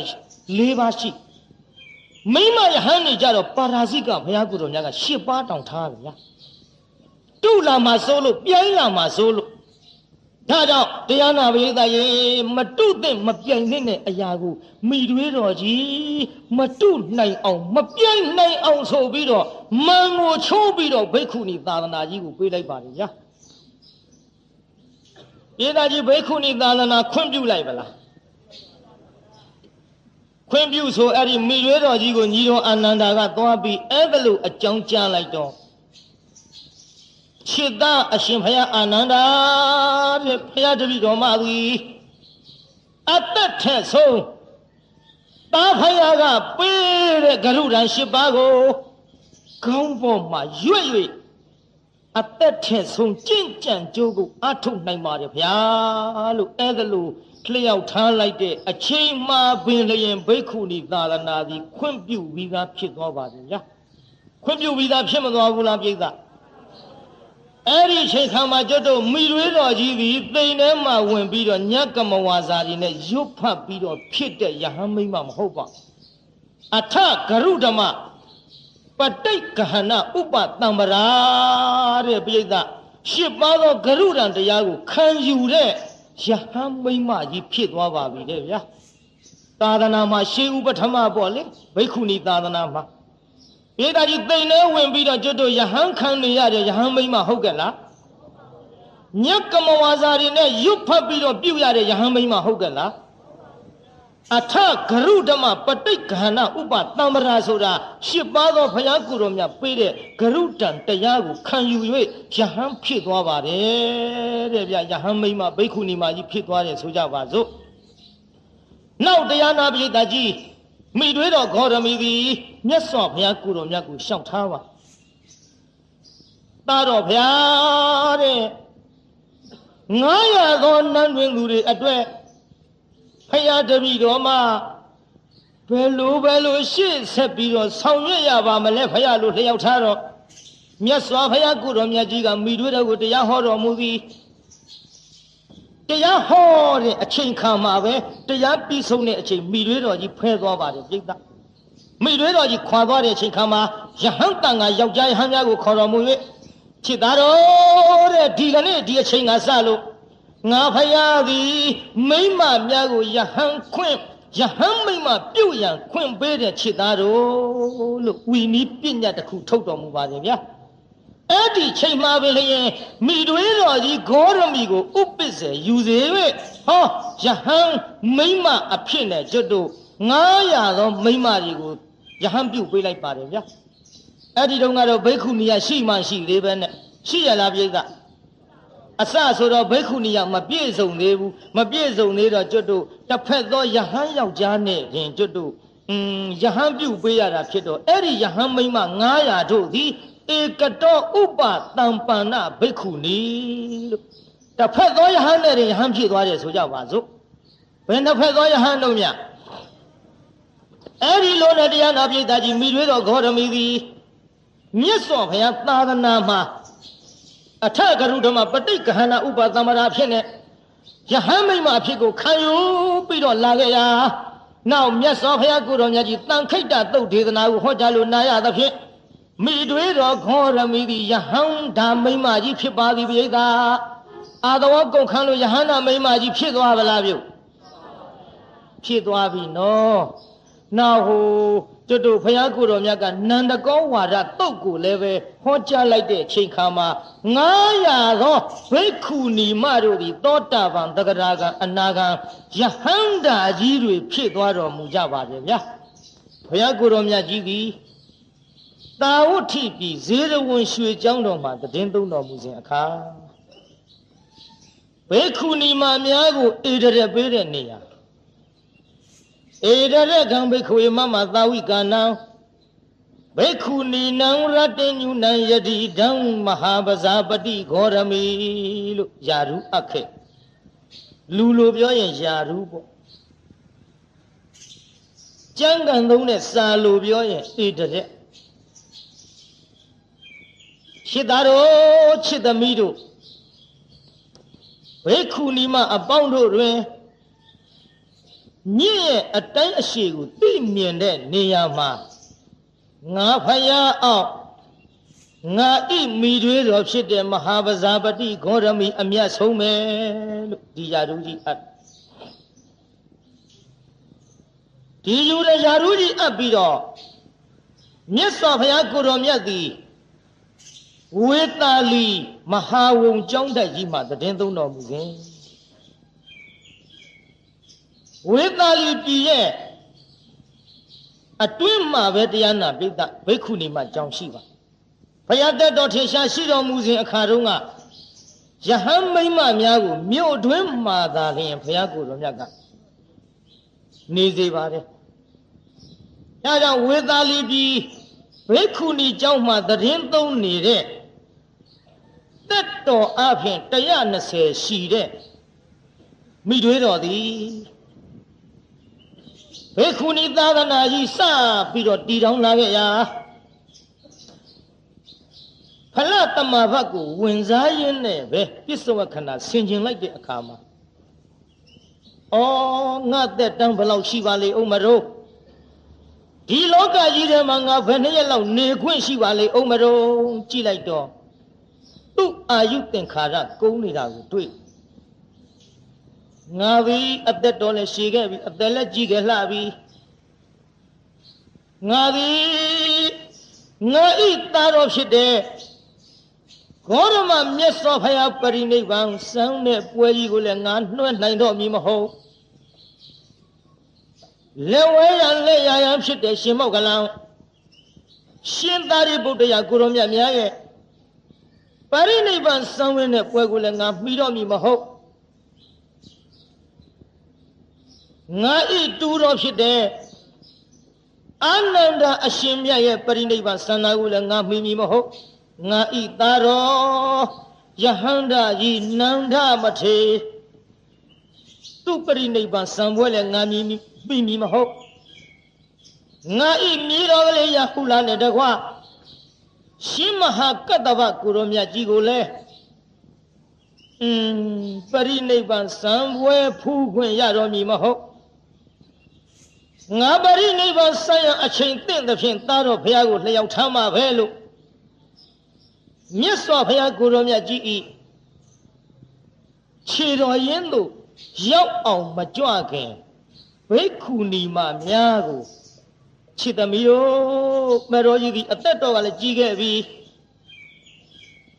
၄ပါးရှိမိမယဟန်တွေကြတော့ပါရာဇိကဖယားကိုတော်မြတ်က၈ပါးတောင်ထားတယ်ဗျာတုလာမှာဆိုလို့ပြိုင်းလာမှာဆိုလို့ဒါကြောင့်တရားနာပရိသတ်ရေမတုသင့်မပြိုင်တဲ့အရာကိုမိတွေးတော်ကြီးမတုနိုင်အောင်မပြိုင်နိုင်အောင်ဆိုပြီးတော့မန်ကိုချိုးပြီးတော့ဘိက္ခုနီသာသနာကြီးကိုပေးလိုက်ပါတယ်ဗျာပြည်သားကြီးဘိက္ခုနီသာသနာခွင့်ပြုလိုက်ပါလားခွင့်ပြုဆိုအဲ့ဒီမိတွေးတော်ကြီးကိုညီတော်အာနန္ဒာကသွားပြီးအဲ့ဒါလို့အကြောင်းကြားလိုက်တော့ခြေသားအရှင်ဘုရားအာနန္ဒာတဲ့ဘုရားတပည့်တော်မသည်အသက်ထက်ဆုံးတာဖယားကပေးတဲ့ဂရုဒဏ်၈ပါးကိုခေါင်းပေါ်မှာရွတ်၍အသက်ထက်ဆုံးကြင်ကြံကြိုးကိုအထုတ်နိုင်ပါတယ်ဗျာလို့အဲ့ဒါလို့လျှောက်ထားလိုက်တဲ့အချိန်မှပင်လျင်ဘိက္ခုနီသာသနာသည်ခွင့်ပြုပြီးသားဖြစ်သွားပါတယ်ဗျာခွင့်ပြုပြီးသားဖြစ်မသွားဘူးလားပြိဿအဲ့ဒီအချိန်ခါမှာကျွတ်တို့မိတွေးတော်ကြီးသည်တိမ်ထဲမှာဝင်ပြီးတော့ညကမဝါစာတွေနဲ့ရွတ်ဖတ်ပြီးတော့ဖြစ်တဲ့ယဟန်မိမမဟုတ်ပါအထဂရုဓမ္မပဋိက္ခဏဥပတံပရာတဲ့ပြိဿရှစ်ပါးသောဂရုဒံတရားကိုခံယူတဲ့ယဟန်မိမကြီးဖြစ်သွားပါပြီတဲ့ဗျာသာသနာမှာရှေးဥပထမပေါ့လေဘိက္ခုနီသာသနာမှာပြည်သားကြီးတိမ်ထဲဝင်ပြီးတော့ကျွတ်တို့ယဟန်ခံနေရတဲ့ယဟန်မိမဟုတ်ကဲ့လားညကမဝါစာတွေနဲ့ရွတ်ဖတ်ပြီးတော့ပြုရတဲ့ယဟန်မိမဟုတ်ကဲ့လားအထဂရုဓမ္မပဋိက္ခဏဥပတံပရာဆိုတာရှစ်ပါးသောဘုရားကိုယ်တော်မြတ်ပေးတဲ့ဂရုတံတရားကိုခံယူ၍ယဟန်ဖြစ်သွားပါတယ်တဲ့ဗျယဟန်မိမဘိက္ခုနီမကြီးဖြစ်သွားတယ်ဆိုကြပါစို့နောက်တရားနာပရိသတ်ကြီးမိတွေးတော်ဂေါရမီသည်မြတ်စွာဘုရားကိုယ်တော်မြတ်ကိုရှောက်ထားပါတာတော်ဘုရားတဲ့900သောနန်းတွင်သူတွေအတွက်ဖယားတပည့်တော်မှာဘယ်လိုရှေ့ဆက်ပြီးတော့ဆောင်ရွက်ရပါမလဲဖယားလို့လျှောက်ထားတော့မြတ်စွာဘုရားကိုယ်တော်မြတ်ကြီးကမိတွေးတော်ကိုတရားဟောတော်မူသည် တရားဟောတဲ့အချိန်ခါမှာပဲတရားပြီးဆုံးတဲ့အချိန်မိတွေတော်ကြီးဖဲသွားပါတယ်ပြိဿမိတွေတော်ကြီးခွာသွားတဲ့အချိန်ခါမှာယဟန်တန်ကယောက်ျားယဟန်များကိုခေါ်တော်မူ၍ချစ်သားတော်တဲ့ဒီကနေ့ဒီအချိန်ကစလို့ငါဖယားသည်မိမများကိုယဟန်ခွင့်ယဟန်မိမပြုတ်ရန်ခွင့်ပေးတဲ့ချစ်သားတော်လို့ဝီနီးပညာတစ်ခုထုတ်တော်မူပါတယ်ဗျာအဲ့ဒီချိန်မှာပဲလျင်မိတွေတော်ကြီးဂေါရမီကိုဥပ္ပစ္စေယူစေ၍ဟောယဟန်မိမအဖြစ်နဲ့ကျွတ်တို့900သောမိမတွေကိုယဟန်ပြုတ်ပေးလိုက်ပါတယ်ဗျာအဲ့ဒီတုန်းကတော့ဘိက္ခုနီယရှိမှရှိသေးပဲနဲ့ရှိရလားပြိဿအစဆိုတော့ဘိက္ခုနီယမပြည့်စုံသေးဘူးမပြည့်စုံသေးတော့ကျွတ်တို့တစ်ဖက်သောယဟန်ယောက်ျားနဲ့ရင်ကျွတ်တို့ယဟန်ပြုတ်ပေးရတာဖြစ်တော့အဲ့ဒီယဟန်မိမ900တို့သည်ဧကတောဥပတံပန္နဘိက္ခုနီလို့တစ်ဖက်သောယဟန်နဲ့ယဟန်ဖြစ်သွားတယ်ဆိုကြပါစို့ဘယ်တစ်ဖက်သောယဟန်တို့မြအဲ့ဒီလိုနဲ့တရားနာပိဋကကြီးမိတွေတော်ဂေါရမီသည်မြတ်စွာဘုရားသာသနာမှာအထကရုဓမ္မပဋိက္ခဏဥပသမ္မာရာဖြစ်နေယဟန်မိမအဖြစ်ကိုခံယူပြီးတော့လာခဲ့ရာနောက်မြတ်စွာဘုရားကိုယ်တော်မြတ်ကြီးတန်ခိတ္တသုတ်ဒေသနာကိုဟောကြားလို့နာရသဖြင့်မိတွေတော်ဂေါရမီသည်ယဟန်ဓာမိမကြီးဖြစ်ပါသည်ပိဋကအာသဝကုန်ခန်းလို့ယဟန်ဓာမိမကြီးဖြစ်သွားပါလားပြုဖြစ်သွားပြီနော်နောက်ဟိုကျွတ်တို့ဘုရားကိုယ်တော်မြတ်ကနန္ဒကောဝါဒတုတ်ကိုလည်းပဲဟောကြားလိုက်တဲ့အချိန်ခါမှာ900သောဘိက္ခုနီမတို့သည်သောတာပန်တဂရကံအနာကံယဟန္တာကြီးတွေဖြစ်သွားတော်မူကြပါရဲ့ဗျာဘုရားကိုယ်တော်မြတ်ကြီးသည်တာဝဋ္ဌိပြည်ဇေရဝံရွှေကျောင်းတော်မှာတည်င်းသုံးတော်မူစဉ်အခါဘိက္ခုနီမများကိုဧတရက်ပေးတဲ့နေရာဧတရကံဘိက္ခွေမမသာဝိကနံဘိက္ခုနီနံရတ္တညုနံယတိဒံမဟာပဇာပတိဂေါရမီလို့ယာရုအပ်ခဲ့လူလိုပြောရင်ယာရုပေါ့ကျမ်းဂန်သုံးနဲ့စာလိုပြောရင်ဧတရက်ချစ်သားတို့ချစ်သမီးတို့ဘိက္ခုနီမအပေါင်းတို့တွင်မြင့်ရဲ့အတိုင်းအရှိကိုသိမြင်တဲ့နေရာမှာငါဖယားအောင်ငါဣမိတွေတော်ဖြစ်တဲ့မဟာပဇာပတိဂေါရမီအမြတ်ဆုံးပဲလို့ဒီယာရုကြီးအပ်ဒီယူရယာရုကြီးအပ်ပြီးတော့မြတ်စွာဘုရားကိုယ်တော်မြတ်သည်ဝေတာလီမဟာဝုံကျောင်းတိုက်ကြီးမှာတည်င်းသုံးတော်မူခြင်းဝေတာလီပြည်ရဲ့အတွင်းမှာပဲတရားနာပိဋကဘိက္ခုနီမကျောင်းရှိပါဘုရားတက်တော်ထေရှားရှိတော်မူစဉ်အခါတုန်းကယဟန်မိမများကိုမြို့အတွင်းမှာသာလျှင်ဘုရားကိုယ်တော်မြတ်ကနေစေပါတယ်ဒါကြောင့်ဝေတာလီပြည်ဘိက္ခုနီကျောင်းမှာတည်င်းသုံးနေတဲ့တက်တော်အပြင်120ရှိတဲ့မိတွေတော်သည်ဘိက္ခုနီသာသနာကြီးစပြီးတော့တည်ထောင်လာခဲ့ရာဖလတမဘတ်ကိုဝင်စားရင်းနဲ့ပဲပစ္စဝခဏဆင်ခြင်လိုက်တဲ့အခါမှာအော်ငါသက်တမ်းဘယ်လောက်ရှိပါလေဦးမတော်ဒီလောကကြီးထဲမှာငါဘယ်နှစ်ရက်လောက်နေခွင့်ရှိပါလေဦးမတော်ကြည့်လိုက်တော့သူ့အာယုသင်္ခါရကုန်းနေတာကိုတွေ့ငါပြီအသက်တော်လည်းရှည်ခဲ့ပြီအသက်လည်းကြီးခဲ့လှပြီငါပြီငါဤသားတော်ဖြစ်တဲ့ဂေါရမမြတ်စွာဘုရားပရိနိဗ္ဗာန်စံတဲ့ပွဲကြီးကိုလည်းငါနှွှဲနိုင်တော့မည်မဟုတ်လက်ဝဲရန်လက်ရရန်ဖြစ်တဲ့ရှင်မောက္ကလံရှင်သာရိပုတ္တရာကိုရောမြတ်များရဲ့ပရိနိဗ္ဗာန်စံဝင်တဲ့ပွဲကိုလည်းငါမှီတော့မည်မဟုတ်ငါဤတူတော်ဖြစ်တဲ့အာနန္ဒာအရှင်မြတ်ရဲ့ပရိနိဗ္ဗာန်စံနာကိုလည်းငါမှီမည်မဟုတ်ငါဤသားတော်ယဟန္တာကြီးနန္ဒမထေသူပရိနိဗ္ဗာန်စံပွဲလည်းငါမှီမည်မဟုတ်ငါဤမြေတော်ကလေးယဟုလာနဲ့တကွရှင်မဟာကတ္တဗကိုရောမြတ်ကြီးကိုလည်း ပရိနိဗ္ဗာန်စံပွဲဖူးခွင့်ရတော်မူမဟုတ်ငါပရိနိဗ္ဗာန်ဆိုင်ရာအချိန်တင့်သဖြင့်သားတော်ဘုရားကိုလျှောက်ထားမှာပဲလို့မြတ်စွာဘုရားကိုတော်မြတ်ကြီးဤခြေတော်ရင်းတို့ရောက်အောင်မကြွခင်ဘိက္ခုနီမများကိုချစ်သမီးတို့မတော်ကြီးဒီအသက်တော်ကလည်းကြီးခဲ့ပြီ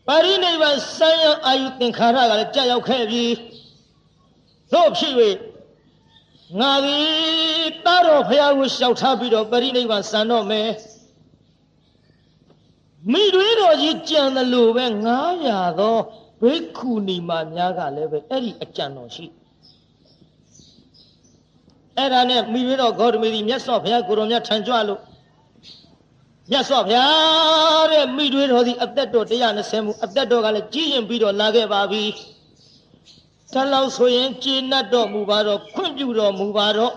ပါရိနိဗ္ဗာန်ဆိုင်ရာအာယုသင်္ခါရကလည်းကြာရောက်ခဲ့ပြီတို့ဖြစ်၍ငါသည်တာတော်ဘုရားကိုလျှောက်ထားပြီးတော့ပါရိနိဗ္ဗာန်စံတော့မယ်မိတွေတော်ကြီးကြံတယ်လို့ပဲ900သောဘိက္ခုနီမများကလည်းပဲအဲ့ဒီအကြံတော်ရှိအဲ့ဒါနဲ့မိတွေတော်ဂေါတမီသည်မြတ်စွာဘုရားကိုတော်မြတ်ထံကြွလို့မြတ်စွာဘုရားတဲ့မိတွေတော်သည်အသက်တော်120မှုအသက်တော်ကလည်းကြီးရင်ပြီးတော့လာခဲ့ပါပြီတလောက်ဆိုရင်ကျေနပ်တော်မူပါတော့ခွင့်ပြုတော်မူပါတော့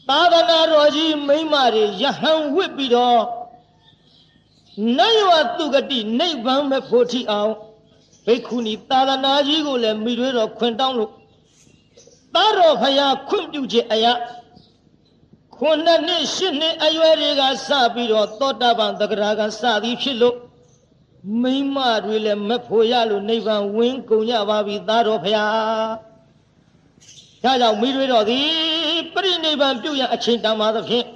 သာသနာတော်ကြီးမိမတွေယဟန်ဝစ်ပြီးတော့နတ်ရွာသူဂတိနိဗ္ဗာန်မဲ့ဖို့ထီအောင်ဘိက္ခုနီသာသနာကြီးကိုလည်းမိတွေတော်ခွင့်တောင်းလို့သာတော်ဘုရားခွင့်ပြုခြင်းအရာ9 နှစ်10 နှစ်အရွယ်တွေကစပြီးတော့သောတာပန်သဂရကစသည်ဖြစ်လို့မိမတွေလည်းမဖို့ရလို့နိဗ္ဗာန်ဝင်ကုန်ကြပါပြီသာတော်ဘုရားဒါကြောင့်မိတွေတော်သည်ပရိနိဗ္ဗာန်ပြုရန်အချိန်တန်ပါသဖြင့်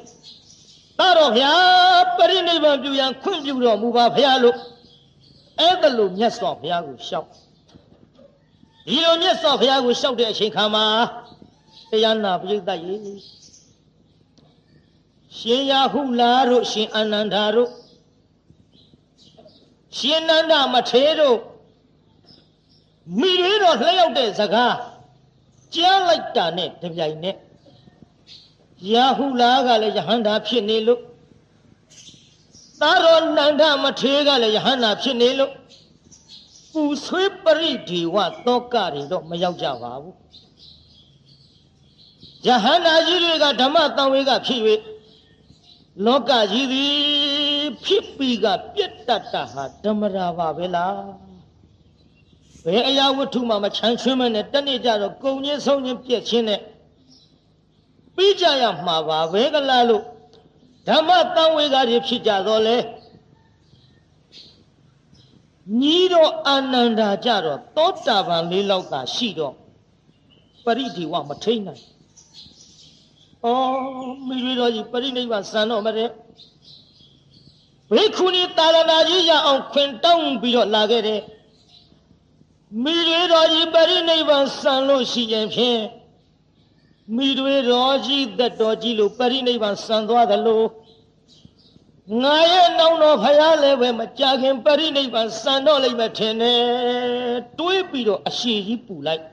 သာတော်ဘုရားပရိနိဗ္ဗာန်ပြုရန်ခွင့်ပြုတော်မူပါဘုရားလို့အဲ့ဒါလို့မြတ်စွာဘုရားကိုလျှောက်ဒီလိုမြတ်စွာဘုရားကိုလျှောက်တဲ့အချိန်ခါမှာတရားနာပရိသတ်ရေရှင်ရာဟုလာတို့ရှင်အာနန္ဒာတို့ရှင်နန္ဒမထေရတို့မိတွေတော်လျှောက်တဲ့စကားကြားလိုက်တာနဲ့တပြိုင်နက်ရာဟုလာကလည်းယဟန္တာဖြစ်နေလို့သာတော်နန္ဒမထေရကလည်းယဟန္တာဖြစ်နေလို့ပူဆွေးပရိဒီဝသောကတွေတော့မရောက်ကြပါဘူးယဟန္တာကြီးတွေကဓမ္မတန်ဝေကဖြစ်၍လောကကြီးသည်ဖြစ်ပြီးကပြတ်တတ်တာဟာဓမ္မရာပါပဲလားဘယ်အရာဝတ္ထုမှမချမ်းချွင်းမနဲ့တနေ့ကြတော့ကုံချင်းဆုံးချင်းပြက်ချင်းနဲ့ပြီးကြရမှာပါပဲကလားလို့ဓမ္မတန်ဝေကတွေဖြစ်ကြတော့လေညီတော်အာနန္ဒာကြတော့သောတာပန်၄လောက်သာရှိတော့ပရိဒီဝမထိန်နိုင်မိတွေတော်ကြီးပရိနိဗ္ဗာန်စံတော့မတဲ့ဘိက္ခုနီသာသနာကြီးရအောင်ခွင်တောင်းပြီးတော့လာခဲ့တယ်မိတွေတော်ကြီးပရိနိဗ္ဗာန်စံလို့ရှိရင်ဖြင့်မိတွေတော်ကြီးသက်တော်ကြီးလို့ပရိနိဗ္ဗာန်စံသွားသလိုငါရဲ့နောင်တော်ဖယားလည်းပဲမကြခင်ပရိနိဗ္ဗာန်စံတော့လိမ့်မယ်ထင်တယ်တွေးပြီးတော့အရှိကြီးပူလိုက်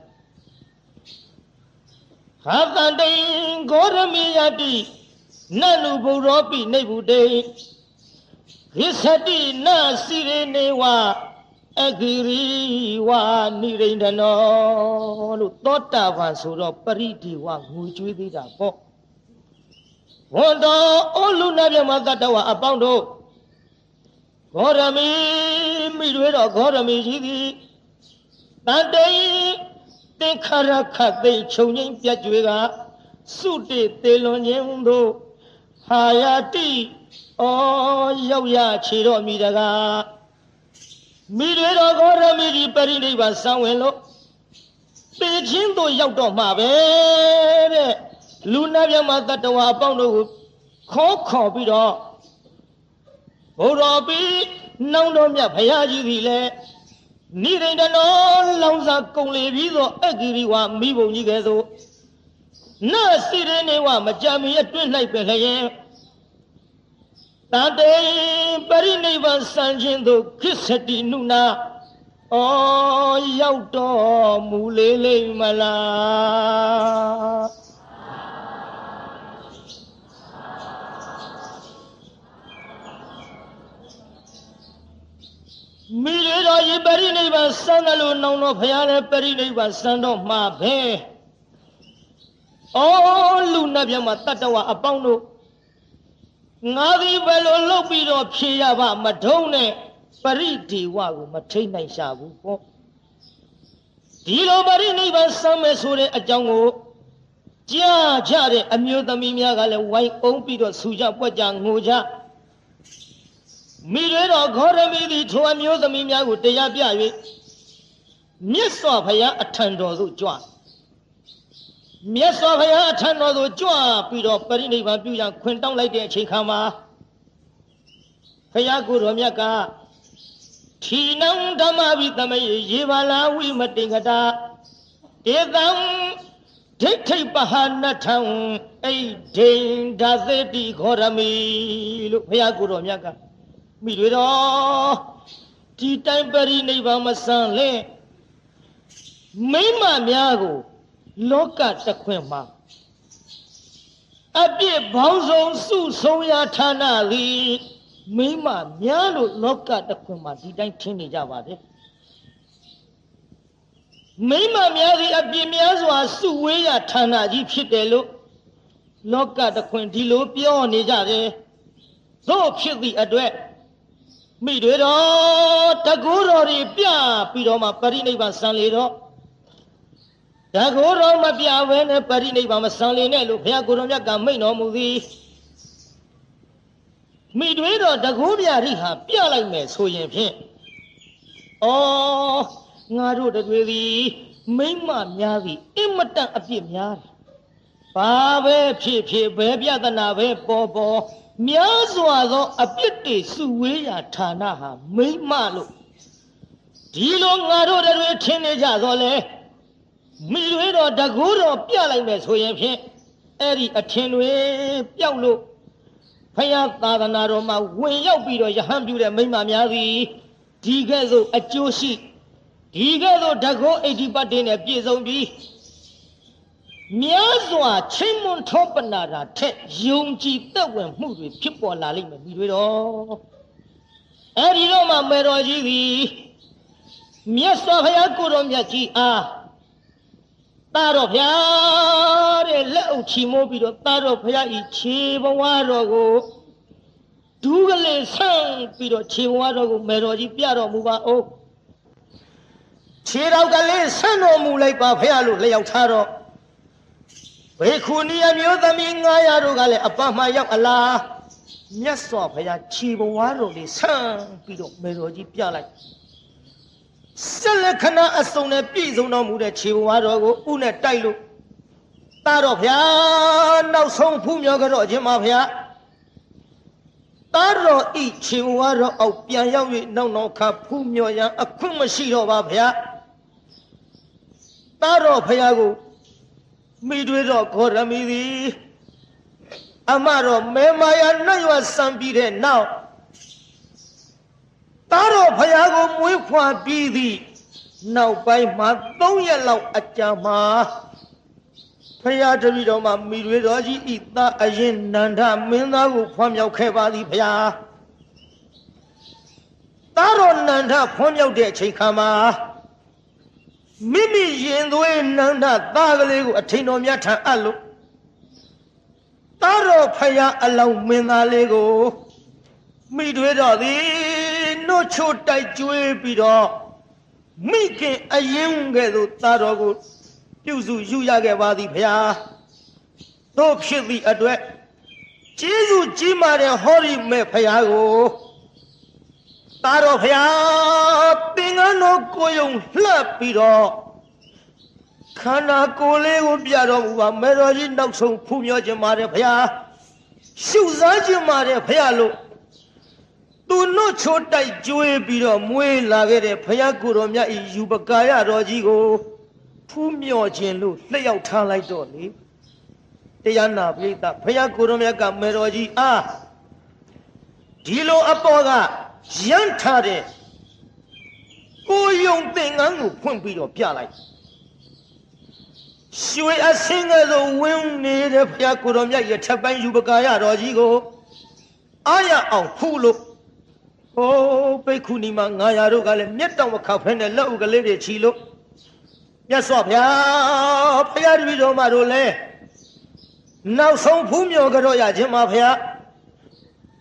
ဟာတန်တိန်ဂေါရမေယတိနတ်လူဘုရောပိနိဗ္ဗုတေဟိသတိနစီရေနေဝအဂိရိဝနိရိန္ဒနောလို့သောတာပန်ဆိုတော့ပရိဒီဝငူကျွေးသေးတာပေါ့ဝန်တော်အိုလူနာမြတ်မတ္တဝအပေါင်းတို့ဂေါရမေမိတွေတော့ဂေါရမေရှိသည်တန်တိန်သင်္ခါရခတ်သိခြုံငိမ့်ပြတ်ကြွေကစုတေတေလွန်ခြင်းတို့ဟာယာတိရောက်ရခြေတော်မိတကားမိတွေတော်ဂေါရမေဒီပရိနိဗ္ဗာန်စံဝင်လို့ပေချင်းတို့ရောက်တော့မှာပဲတဲ့လူနာမြတ်မတ္တဝါအပေါင်းတို့ကိုခေါ်ပြီးတော့ဘုရားပြီးနောင်တော်မြတ်ဘုရားကြီးသည်လည်းနိရိန္ဒနောလောင်စာကုံလေပြီးတော့အဂိရိဝမိဘုံကြီးကဲ့သို့နတ်စီရနေဝမကြမီအတွင်း၌ပင်လျင်တန်တေပရိနိဗ္ဗာန်စံခြင်းသို့ခိစ္စတိနုနာရောက်တော်မူလေလိမ့်မလားမိတွေတော်ဤပရိနိဗ္ဗာန်စံတယ်လို့နောင်တော်ဘုရားလည်းပရိနိဗ္ဗာန်စံတော်မှာပဲလူနတ်မြတ်မှာတတ္တဝအပေါင်းတို့ငါသည်ဘယ်လိုလုပ်ပြီးတော့ဖြေရပါမထုံးနဲ့ပရိဒီဝကိုမထိတ်နိုင်ရှာဘူးပေါ့ ဒီလိုပရိနိဗ္ဗာန်ဆံမဲ့ဆိုတဲ့အကြောင်းကိုကြားကြတဲ့အမျိုးသမီးများကလည်းဝိုင်းအုံပြီးတော့ဆူကြပွက်ကြငိုကြမိတွေတော်ဂေါရမီသည်ထိုအမျိုးသမီးများကိုတရားပြ၍မြတ်စွာဘုရားအထံတော်သို့ကြွမြတ်စွာဘုရားအထံတော်သို့ကြွပြီးတော့ပရိနိဗ္ဗာန်ပြုရန်ခွင့်တောင်းလိုက်တဲ့အချိန်ခါမှာဘုရားကိုယ်တော်မြတ်ကထီနံဓမ္မဝိသမယေယေဘာလာဝိမတိင်္ဂတာဧတံဒိဋ္ဌိပဟာနထံဣဒိန္ဒသေတိဂေါရမီလို့ဘုရားကိုယ်တော်မြတ်ကမိတွေတော်ဒီတိုင်းပရိနိဗ္ဗာန်မဆန်လဲမိမများကိုလောကတခွင်မှာအပြစ်ဘောင်းဆုံးစုဆုံးရာဌာနသည်မိမများလို့လောကတခွင်မှာဒီတိုင်းထင်နေကြပါလေမိမများသည်အပြစ်များစွာစုဝေးရာဌာနကြီးဖြစ်တယ်လို့လောကတခွင်ဒီလိုပြောနေကြတယ်သို့ဖြစ်သည့်အတွက်မိတွေတော်တကူတော်တွေပြပြီးတော့မှပရိနိဗ္ဗာန်ဆံလေတော့တကူတော်မပြဘဲနဲ့ပရိနိဗ္ဗာန်မဆံလေနဲ့လို့ဘုရားကိုယ်တော်မြတ်ကမိန့်တော်မူသည်မိတွေတော်တကူပြရိဟာပြလိုက်မယ်ဆိုရင်ဖြင့်ဩငါတို့တွေသည်မိမများသည်အင်မတန်အပြစ်များတယ်ဘာပဲဖြစ်ဖြစ်ဘယ်ပြဿနာပဲပေါ်များစွာသောအပြစ်တွေစုဝေးရာဌာနဟာမိမလို့ဒီလိုငါတို့တွေထင်နေကြတော့လေမိတွေတော်တကူတော်ပြလိုက်မယ်ဆိုရင်ဖြင့်အဲ့ဒီအထင်တွေပျောက်လို့ဘုရားသာသနာတော်မှာဝင်ရောက်ပြီးတော့ယဟန်ပြုတဲ့မိမများသည်ဒီကဲ့သို့အကျိုးရှိဒီကဲ့သို့တကောဣတိပတ်တွေနဲ့ပြည့်စုံပြီးများစွာချင်းမွန်ထောပနာတာထက်ယုံကြည်သက်ဝင်မှုတွေဖြစ်ပေါ်လာလိမ့်မယ်မိတွေတော်အဲ့ဒီတော့မှမေတော်ကြီးသည်မြတ်စွာဘုရားကိုယ်တော်မြတ်ကြီးအားတာတော်ဗျာတဲ့လက်အုပ်ချီမိုးပြီးတော့တာတော်ဘုရားဤခြေဘဝတော်ကိုဒူးကလေးဆန့်ပြီးတော့ခြေဘဝတော်ကိုမေတော်ကြီးပြတော်မူပါဦးခြေတော်ကလေးဆန့်တော်မူလိုက်ပါဘုရားလို့လျှောက်ထားတော့ဘေခုနီအမျိုးသမီး900တို့ကလည်းအပမှရောက်အလားမြတ်စွာဘုရားခြေဘဝတော်လေးဆန့်ပြီးတော့မေတော်ကြီးပြလိုက်ဆက်လက်ခဏအစုံနဲ့ပြည့်စုံတော်မူတဲ့ခြေဘဝတော်ကိုဥနဲ့တိုက်လို့တာတော်ဗျာနောက်ဆုံးဖူးမြော်ကြတော့ခြင်းပါဗျာတာတော်ဤခြေဘဝတော်အောက်ပြန်ရောက်၍နောက်ခါဖူးမြော်ရန်အခွင့်မရှိတော့ပါဗျာတာတော်ဖရာကိုမိတွေတော့ခေါ်ရမီသည်အမတော်မဲမာယာနှံ့ရွာစံပြီးတဲ့နောက်တာတော်ဖရာကိုမွေးဖွားပြီးသည်နောက်ပိုင်းမှာ3ရက်လောက်အကြာမှာဖရာတပည့်တော်မှာမိတွေတော်ကြီးဤသားအရင်နန္ဒမင်းသားကိုဖွားမြောက်ခဲ့ပါသည်ဖရာတာတော်နန္ဒဖွားမြောက်တဲ့အချိန်ခါမှာမိမိရင်သွေးနန္ဒသားကလေးကိုအထင်တော်မြတ်ထံအပ်လို့တာတော်ဖရာအလောင်းမင်းသားလေးကိုမိတွေတော်သည်နှုတ်ချိုတိုက်ကျွေးပြီးတော့မိခင်အရင်ကဲ့သို့တာတော်ကိုပြုစုယူရခဲ့ပါသည်ဖရာတို့ဖြစ်သည့်အတွက်ကျေးဇူးကြီးမားတဲ့ဟောဒီမဲ့ဖရာကိုတာတော်ဖရာသင်္ကန်းတော်ကိုယုံလှပ်ပြီးတော့ခန္ဓာကိုယ်လေးကိုပြတော်မူပါမေတော်ကြီးနောက်ဆုံးဖူးမြော်ခြင်းပါတယ်ဖရာရှုစားခြင်းပါတယ်ဖရာလို့သူနှုတ်ချိုးတိုက်ကျွေးပြီးတော့မွေးလာခဲ့တဲ့ဘုရားကိုယ်တော်မြတ်ဤယူပကာယတော်ကြီးကိုဖူးမြော်ခြင်းလို့လျှောက်ထားလိုက်တော့လေတရားနာပိဋကဘုရားကိုယ်တော်မြတ်ကမေတော်ကြီးအားဒီလိုအပေါ်ကရမ်းထားတဲ့ကိုယုံသင်္ကန်းကိုဖွင့်ပြီးတော့ပြလိုက်ရွှေအစင်းကဲ့သို့ဝင်းနေတဲ့ဘုရားကိုယ်တော်မြတ်ရဲ့ထပ်ပိုင်းယူပကာယတော်ကြီးကိုအားရအောင်ဖူးလို့ဟိုးပိတ်ခုနီမှာ900တို့ကလည်းမျက်တောင်မခောက်ဖဲနဲ့လက်ဥကလေးတွေချီလို့မြတ်စွာဘုရားဖရာတပည့်တော်မတို့လည်းနောက်ဆုံးဖူးမြော်ကြတော့ရခြင်းပါဖရာ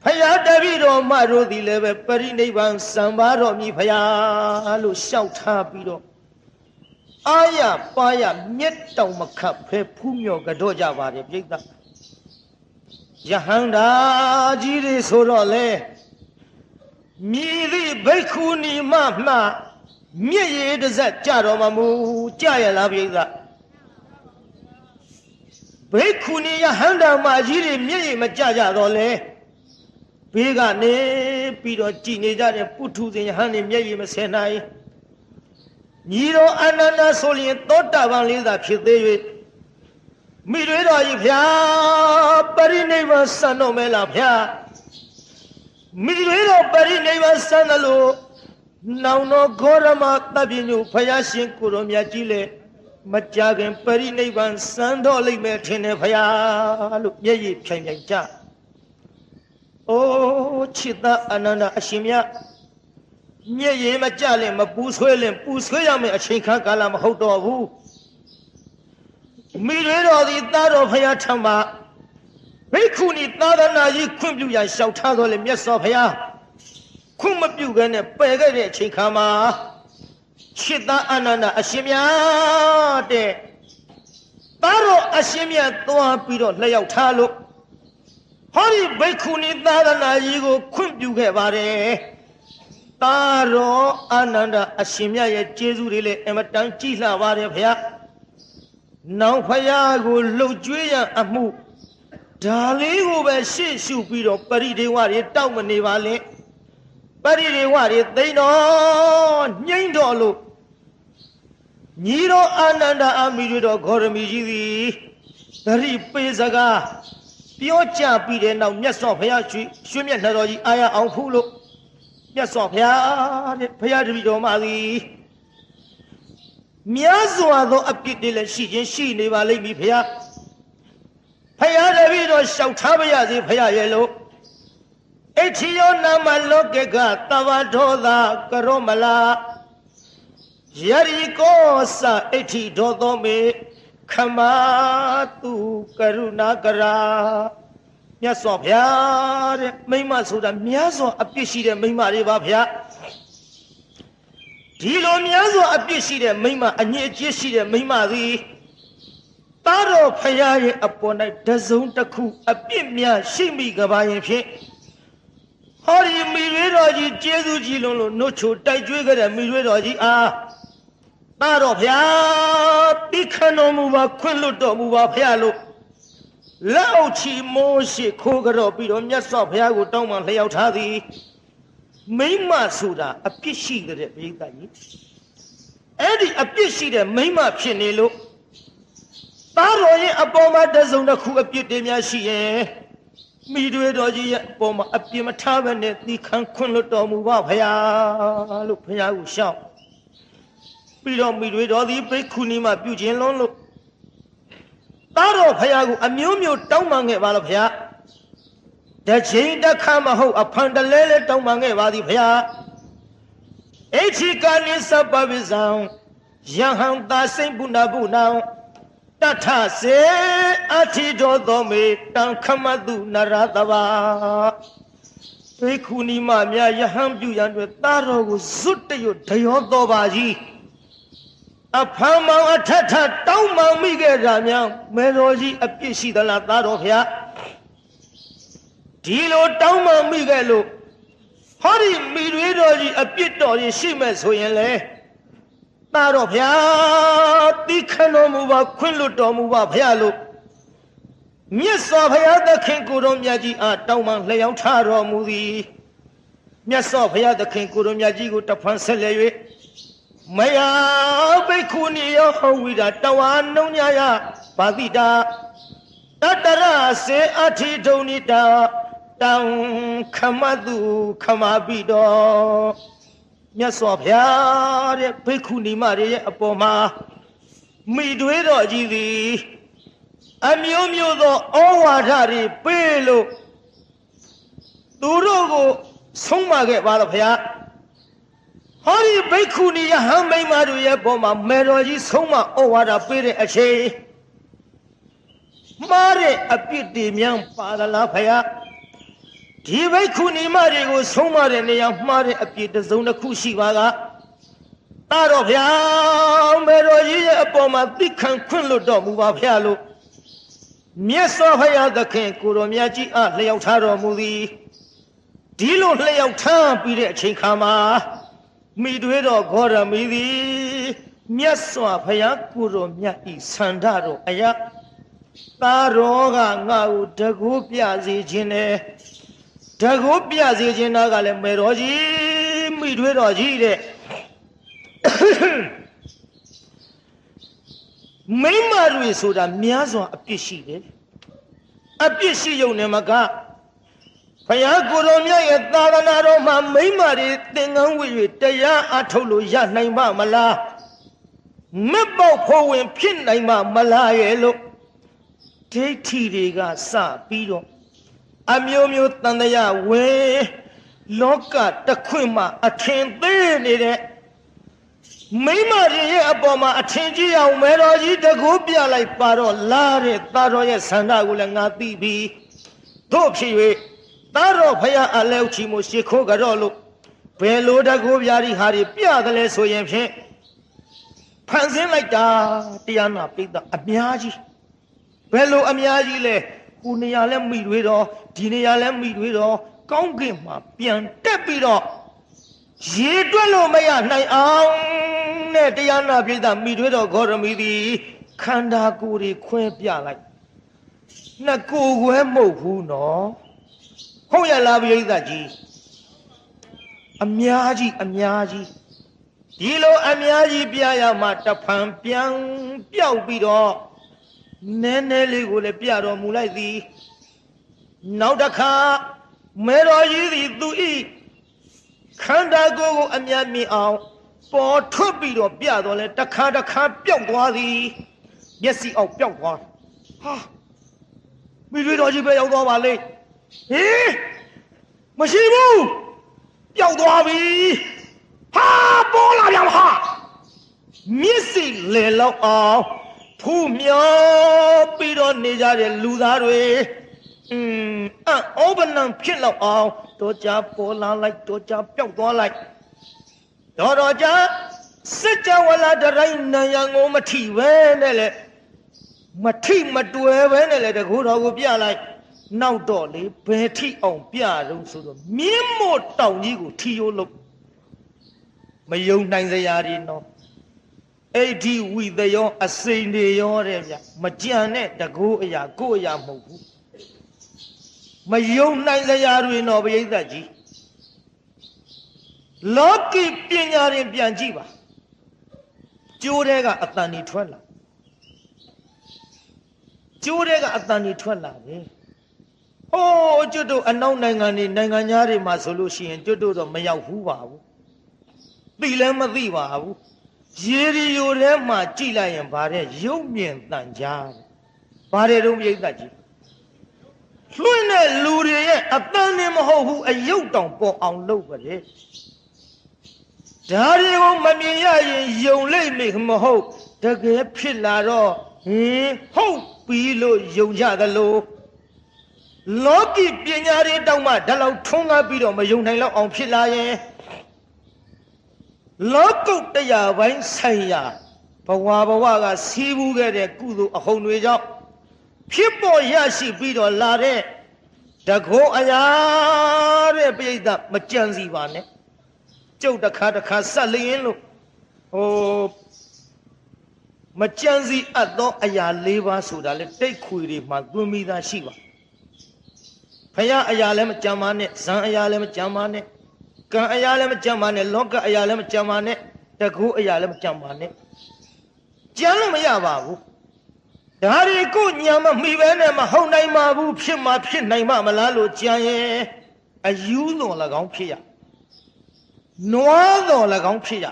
ဖရာတပည့်တော်မတို့သည်လည်းပဲပရိနိဗ္ဗာန်စံပါတော်မူဖရာလို့ရှောက်ထားပြီးတော့ အာရပါရမြက်တောင်မခတ်ဖဲဖူးမြော်ကတော့ကြပါတယ်ပြိဿယဟန္တာကြီးတွေဆိုတော့လေမြည်သည့်ဘိက္ခုနီမမှမြက်ရည်တစ်စက်ကြတော်မမူကြရလားပြိဿဘိက္ခုနီယဟန္တာမကြီးတွေမြက်ရည်မကြကြတော့လေဘေးကနေပြီးတော့ကြည်နေကြတဲ့ပုထုဇဉ်ယဟန်တွေမျက်ရည်မဆင်နိုင်ညီတော်အနန္ဒဆိုရင်သောတာပန်လေးသာဖြစ်သေး၍မိတွေတော်ကြီးဖျားပရိနိဗ္ဗာန်စံတော်မဲလားဖျားမိတွေတော်ပရိနိဗ္ဗာန်စံတယ်လို့နောင်တော်ဂေါရမတပ်ပြညုဖယားရှင်ကိုတော်မြတ်ကြီးလေမကြခင်ပရိနိဗ္ဗာန်စံတော်လိမ့်မယ်ထင်တယ်ဖယားလို့မျက်ရည်ဖြိုင်ဖြိုင်ကြအိုးချစ်သားအနန္ဒအရှင်မြတ်မျက်ရည်မကြလည်းမပူဆွဲလည်းပူဆွဲရမယ်အချိန်ခါကာလမဟုတ်တော့ဘူးမိတွေတော်သည်သားတော်ဖယားထံမှာဘိက္ခုနီသာသနာကြီးခွင့်ပြုရန်လျှောက်ထားတော်လေမြတ်စွာဘုရားခွင့်မပြုခဲ့နဲ့ပယ်ခဲ့တဲ့အချိန်ခါမှာချစ်သားအနန္ဒအရှင်မြတ်တဲ့သားတော်အရှင်မြတ်သွားပြီးတော့လျှောက်ထားလို့ဟောဒီဘိက္ခုနီသာသနာကြီးကိုခွင့်ပြုခဲ့ပါတယ်သာရောအာနန္ဒအရှင်မြတ်ရဲ့ကျေးဇူးတွေလည်းအမတန်ကြီးလှပါတယ်ဗျာနောင်ဖယားကိုလှုပ်ကြွေးရန်အမှုဒါလေးကိုပဲရှေ့ရှုပြီးတော့ပရိဒေဝတွေတောက်မနေပါနဲ့ပရိဒေဝတွေသိမ့်တော်ညှိမ့်တော်လို့ညီတော်အာနန္ဒအာမိတွေတော်ဂေါရမီကြီးသည်သတိပေးစကားပြောကြပြီးတဲ့နောက်မြတ်စွာဘုရားရွှေမြတ်နှတော်ကြီးအာရအောင်ဖူးလို့မြတ်စွာဘုရားတဲ့ဘုရားတပည့်တော်မသည်များစွာသောအပြစ်တွေလည်းရှိခြင်းရှိနေပါလိမ့်မည်ဘုရားဘုရားတပည့်တော်လျှောက်ထားပါရစေဘုရားရဲ့လို့အဋ္ဌိယောနာမလောကေကသဗ္ဗဒောသာကရောမလာယရိကောသအဋ္ဌိဒောသောမေခမတုကရုဏာကရာမြတ်စွာဘုရားတဲ့မိမဆိုတာများစွာအပြစ်ရှိတဲ့မိမတွေပါဗျာဒီလိုများစွာအပြစ်ရှိတဲ့မိမအညစ်အကြေးရှိတဲ့မိမသည်သားတော်ဘုရားရဲ့အပေါ်၌တစုံတစ်ခုအပြစ်များရှိမိကြပါရင်ဖြင့်ဟောဒီမိရွေးတော်ကြီးကျေးဇူးကြီးလုံးလို့နှုတ်ချိုတိုက်ကြွေးကြတဲ့မိရွေးတော်ကြီးအားသားတော်ဘုရားတိခဏတော်မူပါခွင့်လွတ်တော်မူပါဘုရားလို့လောက်ချီမိုးရှိခိုးကြောပြီးတော့မြတ်စွာဘုရားကိုတောင်းပန်လျှောက်ထားသည်မိမဆိုတာအပြစ်ရှိတဲ့ပရိသတ်ကြီးအဲ့ဒီအပြစ်ရှိတဲ့မိမဖြစ်နေလို့သားတော်ရဲ့အပေါ်မှာတစုံတစ်ခုအပြစ်တွေများရှိရင်မိတွေတော်ကြီးရဲ့အပေါ်မှာအပြစ်မထားဘဲနဲ့သီခံခွင့်လွတ်တော်မူပါဘုရားလို့ဘုရားကိုရှောက်ပြီးတော့မိတွေတော်သည်ဘိက္ခုနီမပြုခြင်းလုံးလို့သားတော်ဘုရားကိုအမျိုးမျိုးတောင်းပန်ခဲ့ပါလို့ဘုရားတစ်ချိန်တစ်ခါမဟုတ်အဖန်တလဲလဲတောင်းပန်ခဲ့ပါသည်ဘုရားအဋ္ဌိကနိသဗ္ဗဝိဇံယဟံသာစိမ့်ပုဏ္ဏပုဏ္ဏတထစေအဋ္ဌိတော်သောမေတံခမတုနရတဘာဘိက္ခုနီမများယဟံပြုရန်အတွက်သားတော်ကိုဇွတ်တရွတ်ဒယောတော်ပါကြီးအဖမ်းမောင်အထက်ထတောင်းမောင်မိခဲ့တာများမေတော်ကြီးအပြစ်ရှိသလားသားတော်ဖျားဒီလိုတောင်းမောင်မိခဲ့လို့ဟောဒီမိတွေတော်ကြီးအပြစ်တော်ကြီးရှိမဲ့ဆိုရင်လေသားတော်ဖျားတိခဏတော်မူပါခွင့်လွတ်တော်မူပါဖျားလို့မြတ်စွာဘုရားသခင်ကိုယ်တော်မြတ်ကြီးအားတောင်းပန်လျှောက်ထားတော်မူသည်မြတ်စွာဘုရားသခင်ကိုယ်တော်မြတ်ကြီးကိုတဖန်ဆက်လက်၍မယဘိက္ခုနီယောဟောဝိဒတဝါနှုံညာယဘာတိတာတတရစေအဋ္ဌိဒုံနိတာတံခမတုခမပိတော်မြတ်စွာဘုရားတဲ့ဘိက္ခုနီမတွေရဲ့အပေါ်မှာမိတွေးတော်ကြီးသည်အမျိုးမျိုးသောဩဝါဒတွေပေးလို့သူတို့ကိုဆုံးမခဲ့ပါတော့ဘုရားဟောဒီဘိက္ခုနီယဟန်မိန်းမတို့ရဲ့ပေါ်မှာမေတော်ကြီးဆုံးမဩဝါဒပေးတဲ့အချိန်မှားတဲ့အပြစ်တွေများပါသလားဖယားဒီဘိက္ခုနီမတွေကိုဆုံးမတဲ့နေရာမှားတဲ့အပြစ်တစ်စုံတစ်ခုရှိပါက တာတော်ဗျာမေတော်ကြီးရဲ့အပေါ်မှာသိခံခွင့်လွတ်တော်မူပါဗျာလို့မြတ်စွာဘုရားသခင်ကိုတော်မြတ်ကြီးအားလျှောက်ထားတော်မူသည်ဒီလိုလျှောက်ထားပြီးတဲ့အချိန်ခါမှာမိတွေတော်ဂေါရမီသည်မြတ်စွာဘုရားကိုတော်မြတ်ဤဆန္ဒတော်အရာတာတော်ကငါ့ကိုတကူပြစေခြင်းနဲ့တကူပြစေခြင်းကလည်းမေတော်ကြီးမိတွေတော်ကြီးတဲ့မိမတွေဆိုတာများစွာအပြစ်ရှိတယ်အပြစ်ရှိရုံနဲ့မကဘုရားကိုယ်တော်မြတ်ရဲ့သာသနာတော်မှာမိမတွေသင်္ကန်းဝတ်၍တရားအထုတ်လို့ရနိုင်ပါမလားမက်ပေါက်ဖို့ဝင်ဖြစ်နိုင်ပါမလားရဲ့လို့ဒိဋ္ဌိတွေကစပြီးတော့အမျိုးမျိုးတန်တရားဝင်လောကတစ်ခွင်မှာအထင်သေးနေတဲ့မိမရဲ့အပေါ်မှာအထင်ကြီးအောင်မေတော်ကြီးတကူပြလိုက်ပါတော့လာတဲ့သားတော်ရဲ့ဆန္ဒကိုလည်းငါသိပြီတို့ဖြစ်၍သားတော်ဖယားအလဲချီမို့ရှ िख ိုးကြတော့လို့ဘယ်လိုတကူပြရီဟာတွေပြတယ်လဲဆိုရင်ဖြင့်ဖန်ဆင်းလိုက်တာတရားနာပိဿအများကြီးဘယ်လိုအများကြီးလဲဟိုနေရာလဲမိတွေတော့ဒီနေရာလဲမိတွေတော့ကောင်းကင်မှာပြန်တက်ပြီးတော့ရေတွက်လို့မရနိုင်အောင်နဲ့တရားနာပိဿမိတွေတော့ဂေါရမီသည်ခန္ဓာကိုယ်တွေခွဲပြလိုက်နှစ်ကိုယ်ခွဲမဟုတ်ဘူးနော်ဟုတ်ရလားပိဿကြီးအများကြီးဒီလိုအများကြီးပြရမှတဖန်ပြန်ပျောက်ပြီးတော့နည်းနည်းလေးကိုလည်းပြတော်မူလိုက်သည်နောက်တစ်ခါမေတော်ကြီးသည်သူဤခန္ဓာကိုယ်ကိုအများမြင်အောင်ပေါ်ထွက်ပြီးတော့ပြတော်လဲတစ်ခါပျောက်သွားသည်မျက်စိအောက်ပျောက်သွားဟာမိတွေတော်ကြီးပဲရောက်သွားပါလေဟေးမရှိဘူးပျောက်သွားပြီဟာပေါ်လာပြန်ဟာမျက်စိလေလောက်အောင်ဖူးမြောပြီးတော့နေကြတဲ့လူသားတွေအောဘနံဖြစ်လောက်အောင်တော့ကြပေါ်လာလိုက်တော့ကြပျောက်သွားလိုက်တော့ကြစစ်ကြဝဠာတရိုင်းနံရံကိုမထိပဲနဲ့လေမထိမတွယ်ပဲနဲ့လေတကူတော်ကိုပြလိုက်နောက်တော့လေဘယ်ထိအောင်ပြတော့ဆိုတော့မြင်းမို့တောင်ကြီးကိုထီရိုးလို့မယုံနိုင်စရာတွေနော်အဲ့ဒီဝိသယောအစိန်တွေရောတဲ့ဗျမကြံတဲ့တကူအရာကိုယ်အရာမဟုတ်ဘူးမယုံနိုင်စရာတွေနော်ပရိသတ်ကြီးလောကီပညာရင်ပြန်ကြည့်ပါကျိုးတဲ့ကအတန်ကြီးထွက်လာကျိုးတဲ့ကအတန်ကြီးထွက်လာတယ်ဟိုးကျွတ်တို့အနောက်နိုင်ငံတွေနိုင်ငံသားတွေမှာဆိုလို့ရှိရင်ကျွတ်တို့တော့မရောက်ဘူးပါဘူးသိလည်းမသိပါဘူးရေဒီယိုထဲမှာကြည့်လိုက်ရင်ဗါတဲ့ရုပ်မြင်တန်ကြားဗါတဲ့တုံးပြိဿကြီးလွှင့်တဲ့လူတွေရဲ့အတန်နဲ့မဟုတ်ဘူးအယုတ်တောင်ပေါ်အောင်လုပ်ပါလေဒါတွေကိုမမြင်ရရင်ယုံလိမ့်မယ်မဟုတ်တကယ်ဖြစ်လာတော့ဟုတ်ပြီလို့ယုံကြသလိုလောကီပညာတွေတောင်မှဒါလောက်ထွန်းကားပြီးတော့မယုံနိုင်လောက်အောင်ဖြစ်လာရင်လောကုတ္တရာပိုင်းဆိုင်ရာဘဝကစီးပူးခဲ့တဲ့ကုသိုလ်အဟုန်တွေကြောင့်ဖြစ်ပေါ်ရရှိပြီးတော့လာတဲ့တကောအရာတဲ့ပြိဿမကြံစီပါနဲ့ကျုပ်တစ်ခါဆက်လျင်းလို့မကြံစီအပ်သောအရာ၄ပါးဆိုတာလေတိတ်ခွေတွေမှာသွင်းမိသားရှိပါဖယားအရာလည်းမကြံပါနဲ့ဇံအရာလည်းမကြံပါနဲ့ကံအရာလည်းမကြံပါနဲ့လောကအရာလည်းမကြံပါနဲ့တကူအရာလည်းမကြံပါနဲ့ကြံလို့မရပါဘူးဒါတွေကိုညာမမိပဲနဲ့မဟုတ်နိုင်ပါဘူးဖြစ်မှာဖြစ်နိုင်မှာမလားလို့ကြံရင်အယူတော်၎င်းဖြစ်ရနွားတော်၎င်းဖြစ်ရ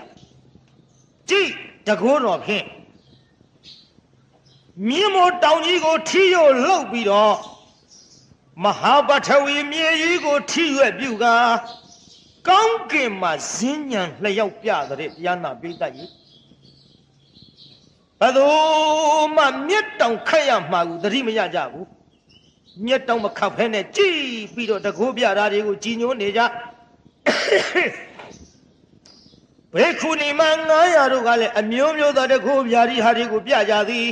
ကြည့်တကူတော်ဖြင့်မြင်းမို့တောင်ကြီးကိုထီရိုလှုပ်ပြီးတော့မဟာပထဝီမြေကြီးကိုထိရွက်ပြုကာကောင်းကင်မှာဇင်းညံလျှောက်ပြတဲ့တရားနာပိဋကကြီးဘယ်သူမှမျက်တောင်ခတ်ရမှာကိုသတိမရကြဘူးမျက်တောင်မခတ်ဖဲနဲ့ကြည်ပြီးတော့တကူပြတာတွေကိုကြည်ညိုနေကြ ဘေခုနီမ900တို့ကလည်းအမျိုးမျိုးသောတကူဗျာဒီဟာတွေကိုပြကြသည်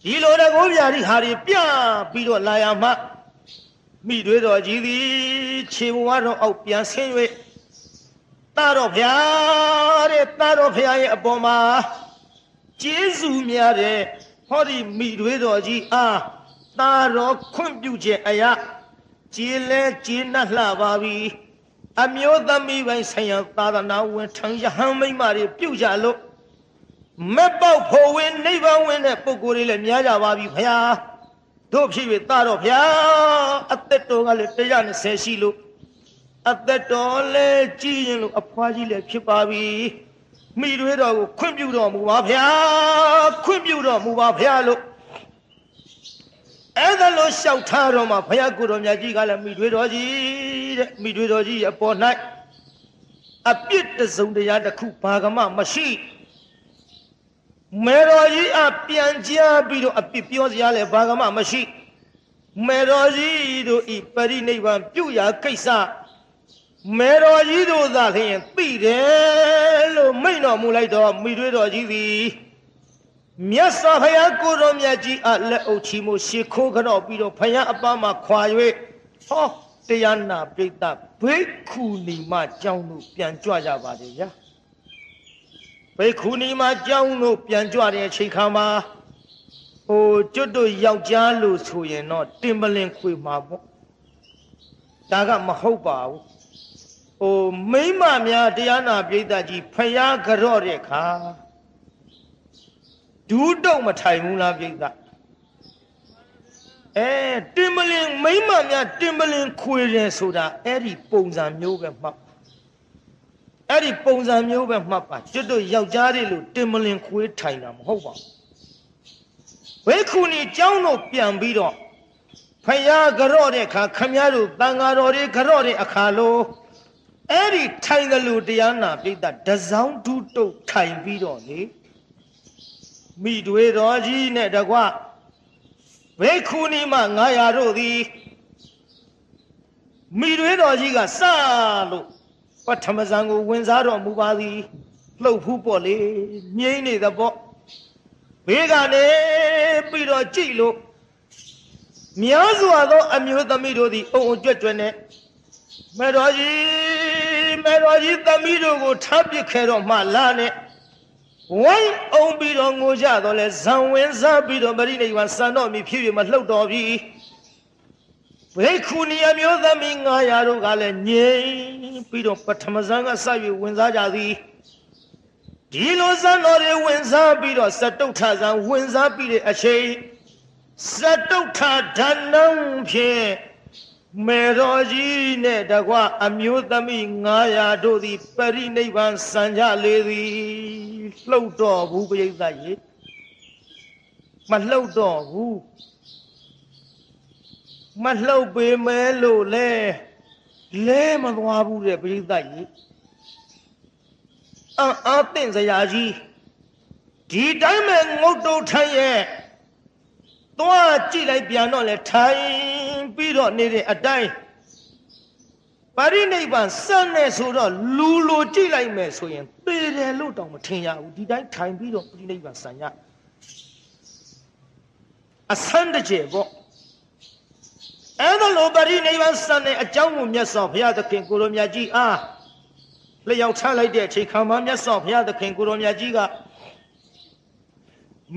ဒီလိုတကူဗျာဒီဟာတွေပြပြီးတော့လာရမှမိတွေတော်ကြီးသည်ခြေဘဝတော်အောက်ပြန်ဆင်း၍တာတော်ဗျာတဲ့တာတော်ဗျာရဲ့အပေါ်မှာကျေးဇူးများတဲ့ဟောဒီမိတွေတော်ကြီးအားတာတော်ခွင့်ပြုခြင်းအရာကျေးလဲကျေးနတ်လှပါပြီအမျိုးသမီးပိုင်းဆိုင်ရာသာသနာဝင်ထံယဟန်မိမတွေပြုကြလို့မပေါက်ဖို့ဝင်နိဗ္ဗာန်ဝင်တဲ့ပုဂ္ဂိုလ်တွေလည်းများကြပါပြီဗျာတို့ဖြစ်၍တာတော်ဗျာအသက်တော်ကလည်း120ရှိလို့အသက်တော်လည်းကြီးရင်လို့အဖွားကြီးလည်းဖြစ်ပါပြီမိတွေတော်ကိုခွင့်ပြုတော်မူပါဗျာခွင့်ပြုတော်မူပါဗျာလို့အဲ့ဒါလို့လျှောက်ထားတော်မှာဘုရားကိုယ်တော်မြတ်ကြီးကလည်းမိတွေတော်ကြီးတဲ့မိတွေတော်ကြီးအပေါ်၌အပြစ်တစုံတရားတစ်ခုဘာကမှမရှိမေတော်ကြီးအပြန်ကြားပြီးတော့အပြစ်ပြောစရာလည်းဘာကမှမရှိမေတော်ကြီးတို့ဤပရိနိဗ္ဗာန်ပြုရာကိစ္စမေတော်ကြီးတို့သာလျှင်သိတယ်လို့မိန့်တော်မူလိုက်တော့မိတွေတော်ကြီးသည်မြတ်စွာဘုရားကိုယ်တော်မြတ်ကြီးအလက်အုပ်ချီမှုရှ िख ိုးကြောပြီးတော့ဘုရားအပန်းမှာခွာ၍ဟောတရားနာပိဋကဘိက္ခုနီမကျောင်းတို့ပြန်ကြွကြပါလေဗျာဘိက္ခုနီမကျောင်းတို့ပြန်ကြွတဲ့အချိန်ခါမှာဟိုကျွတ်တို့ယောက်ျားလို့ဆိုရင်တော့တင်ပလင်ခွေမှာပေါ့ဒါကမဟုတ်ပါဘူးဟိုမိမများတရားနာပိဋကကြီးဖျားကြော့တဲ့ခါဒူးတုံမထိုင်ဘူးလားပိဋကတင်ပလင်မိမများတင်ပလင်ခွေတယ်ဆိုတာအဲ့ဒီပုံစံမျိုးပဲမှတ်အဲ့ဒီပုံစံမျိုးပဲမှတ်ပါကျွတ်တို့ယောက်ျားတွေလို့တင်ပလင်ခွေထိုင်တာမဟုတ်ပါဘူးဘိက္ခုနီကျောင်းတို့ပြန်ပြီးတော့ဖယားကြော့တဲ့အခါခမည်းတော်တန်ဃာတော်တွေကြော့တဲ့အခါလို့အဲ့ဒီထိုင်တယ်လို့တရားနာပိဋကတစောင်းဒူးတုတ်ထိုင်ပြီးတော့လေမိတွေတော်ကြီးနဲ့တကွဘိက္ခုနီမ900တို့သည်မိတွေတော်ကြီးကစလို့ပထမဇန်ကိုဝင်စားတော်မူပါသည်လှုပ်ဖူးပေါ့လေငြိမ့်နေသပေါ့ဘေးကနေပြီးတော့ကြည့်လို့များစွာသောအမျိုးသမီးတို့သည်အုံအွကြွကြွနဲ့မေတော်ကြီးသမီးတို့ကိုထားပစ်ခဲ့တော့မှလာနဲ့ဝိုင်းအောင်ပြီးတော့ငိုကြတော့လဲဇံဝင်စားပြီးတော့ပရိနိဗ္ဗာန်စံတော်မီဖြစ်ပြီးမှလှုပ်တော်ပြီဘိက္ခုနီအမျိုးသမီး900တို့ကလည်းငြိမ်ပြီးတော့ပထမဇန်ကစ၍ဝင်စားကြသည်ဒီလိုဇန်တော်တွေဝင်စားပြီးတော့စတုထဇန်ဝင်စားပြီးတဲ့အချိန်စတုထဓဏ္ဍံဖြင့်မေတော်ကြီးနဲ့တကွအမျိုးသမီး900တို့သည်ပရိနိဗ္ဗာန်စံကြလေသည်လှုပ်တော်ဘူးပရိသတ်ရေမလှုပ်တော့ဘူးမလှုပ်ပေမဲ့လို့လဲမသွားဘူးတဲ့ပရိသတ်ရေအာသင့်စရာကြီးဒီတိုင်းမဲ့ငုတ်တုတ်ထိုင်ရဲ့သွားကြည့်လိုက်ပြန်တော့လဲထိုင်ပြီးတော့နေတဲ့အတိုင်းပရိနိဗ္ဗာန်စံနေဆိုတော့လူလိုကြည့်လိုက်မယ်ဆိုရင်သေတယ်လို့တောင်မထင်ရဘူးဒီတိုင်းထိုင်ပြီးတော့ပရိနိဗ္ဗာန်စံရအဆန်းတကျပေါ့အဲ့ဒါလိုပရိနိဗ္ဗာန်စံနေအကြောင်းကိုမြတ်စွာဘုရားသခင်ကိုလိုမြတ်ကြီးအားလျှောက်ချလိုက်တဲ့အချိန်ခါမှာမြတ်စွာဘုရားသခင်ကိုလိုမြတ်ကြီးက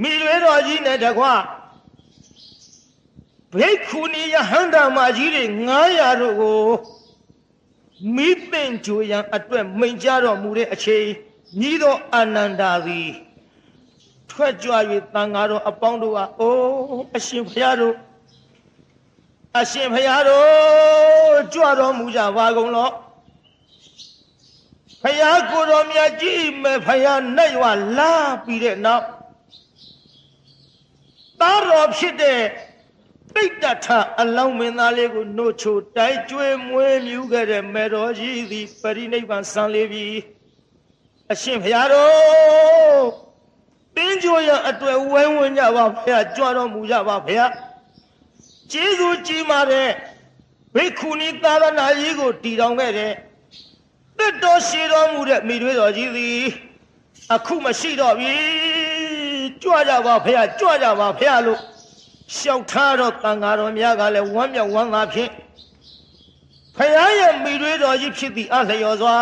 မိလွေတော်ကြီးနဲ့တကွဘိက္ခုနီယဟန္တာမကြီးတွေ900တို့ကိုမိပင်ကြိုရန်အတွက်မိန်ကြတော်မူတဲ့အချိန်ညီတော်အာနန္ဒာသည်ထွက်ကြွ၍တန်ဃာတော်အပေါင်းတို့ကအိုးအရှင်ဘုရားတို့ကြွတော်မူကြပါကုန်လောဘုရားကိုယ်တော်မြတ်ကြီးမဲ့ဘုရားနဲ့ရွာလာပြီးတဲ့နောက်သားတော်ဖြစ်တဲ့ပိဋကထအလောင်းမင်းသားလေးကိုနှုတ်ချိုတိုက်ကျွေးမွေးမြူးခဲ့တဲ့မေတော်ကြီးသည်ပရိနိဗ္ဗာန်စံလေပြီအရှင်ဘုရားတော်ပင်ကြိုရအတွက်ဝဲဝင်ကြပါဘုရားကြွတော်မူကြပါဘုရားကျေးဇူးကြီးမာတဲ့ဘိက္ခုနီသာသနာကြီးကိုတည်ထောင်ခဲ့တဲ့ သက်တော်ရှိတော်မူတဲ့မိတွေတော်ကြီးသည်အခုမရှိတော့ပြီကြွကြပါဖះကြွကြပါဖះလို့ရှောက်ထားတော့တန်ဃာတော်များကလည်းဝမ်းမြောက်ဝမ်းသာဖြင့်ဖះရဲ့မိတွေတော်ကြီးဖြစ်သည့်အလျော်စွာ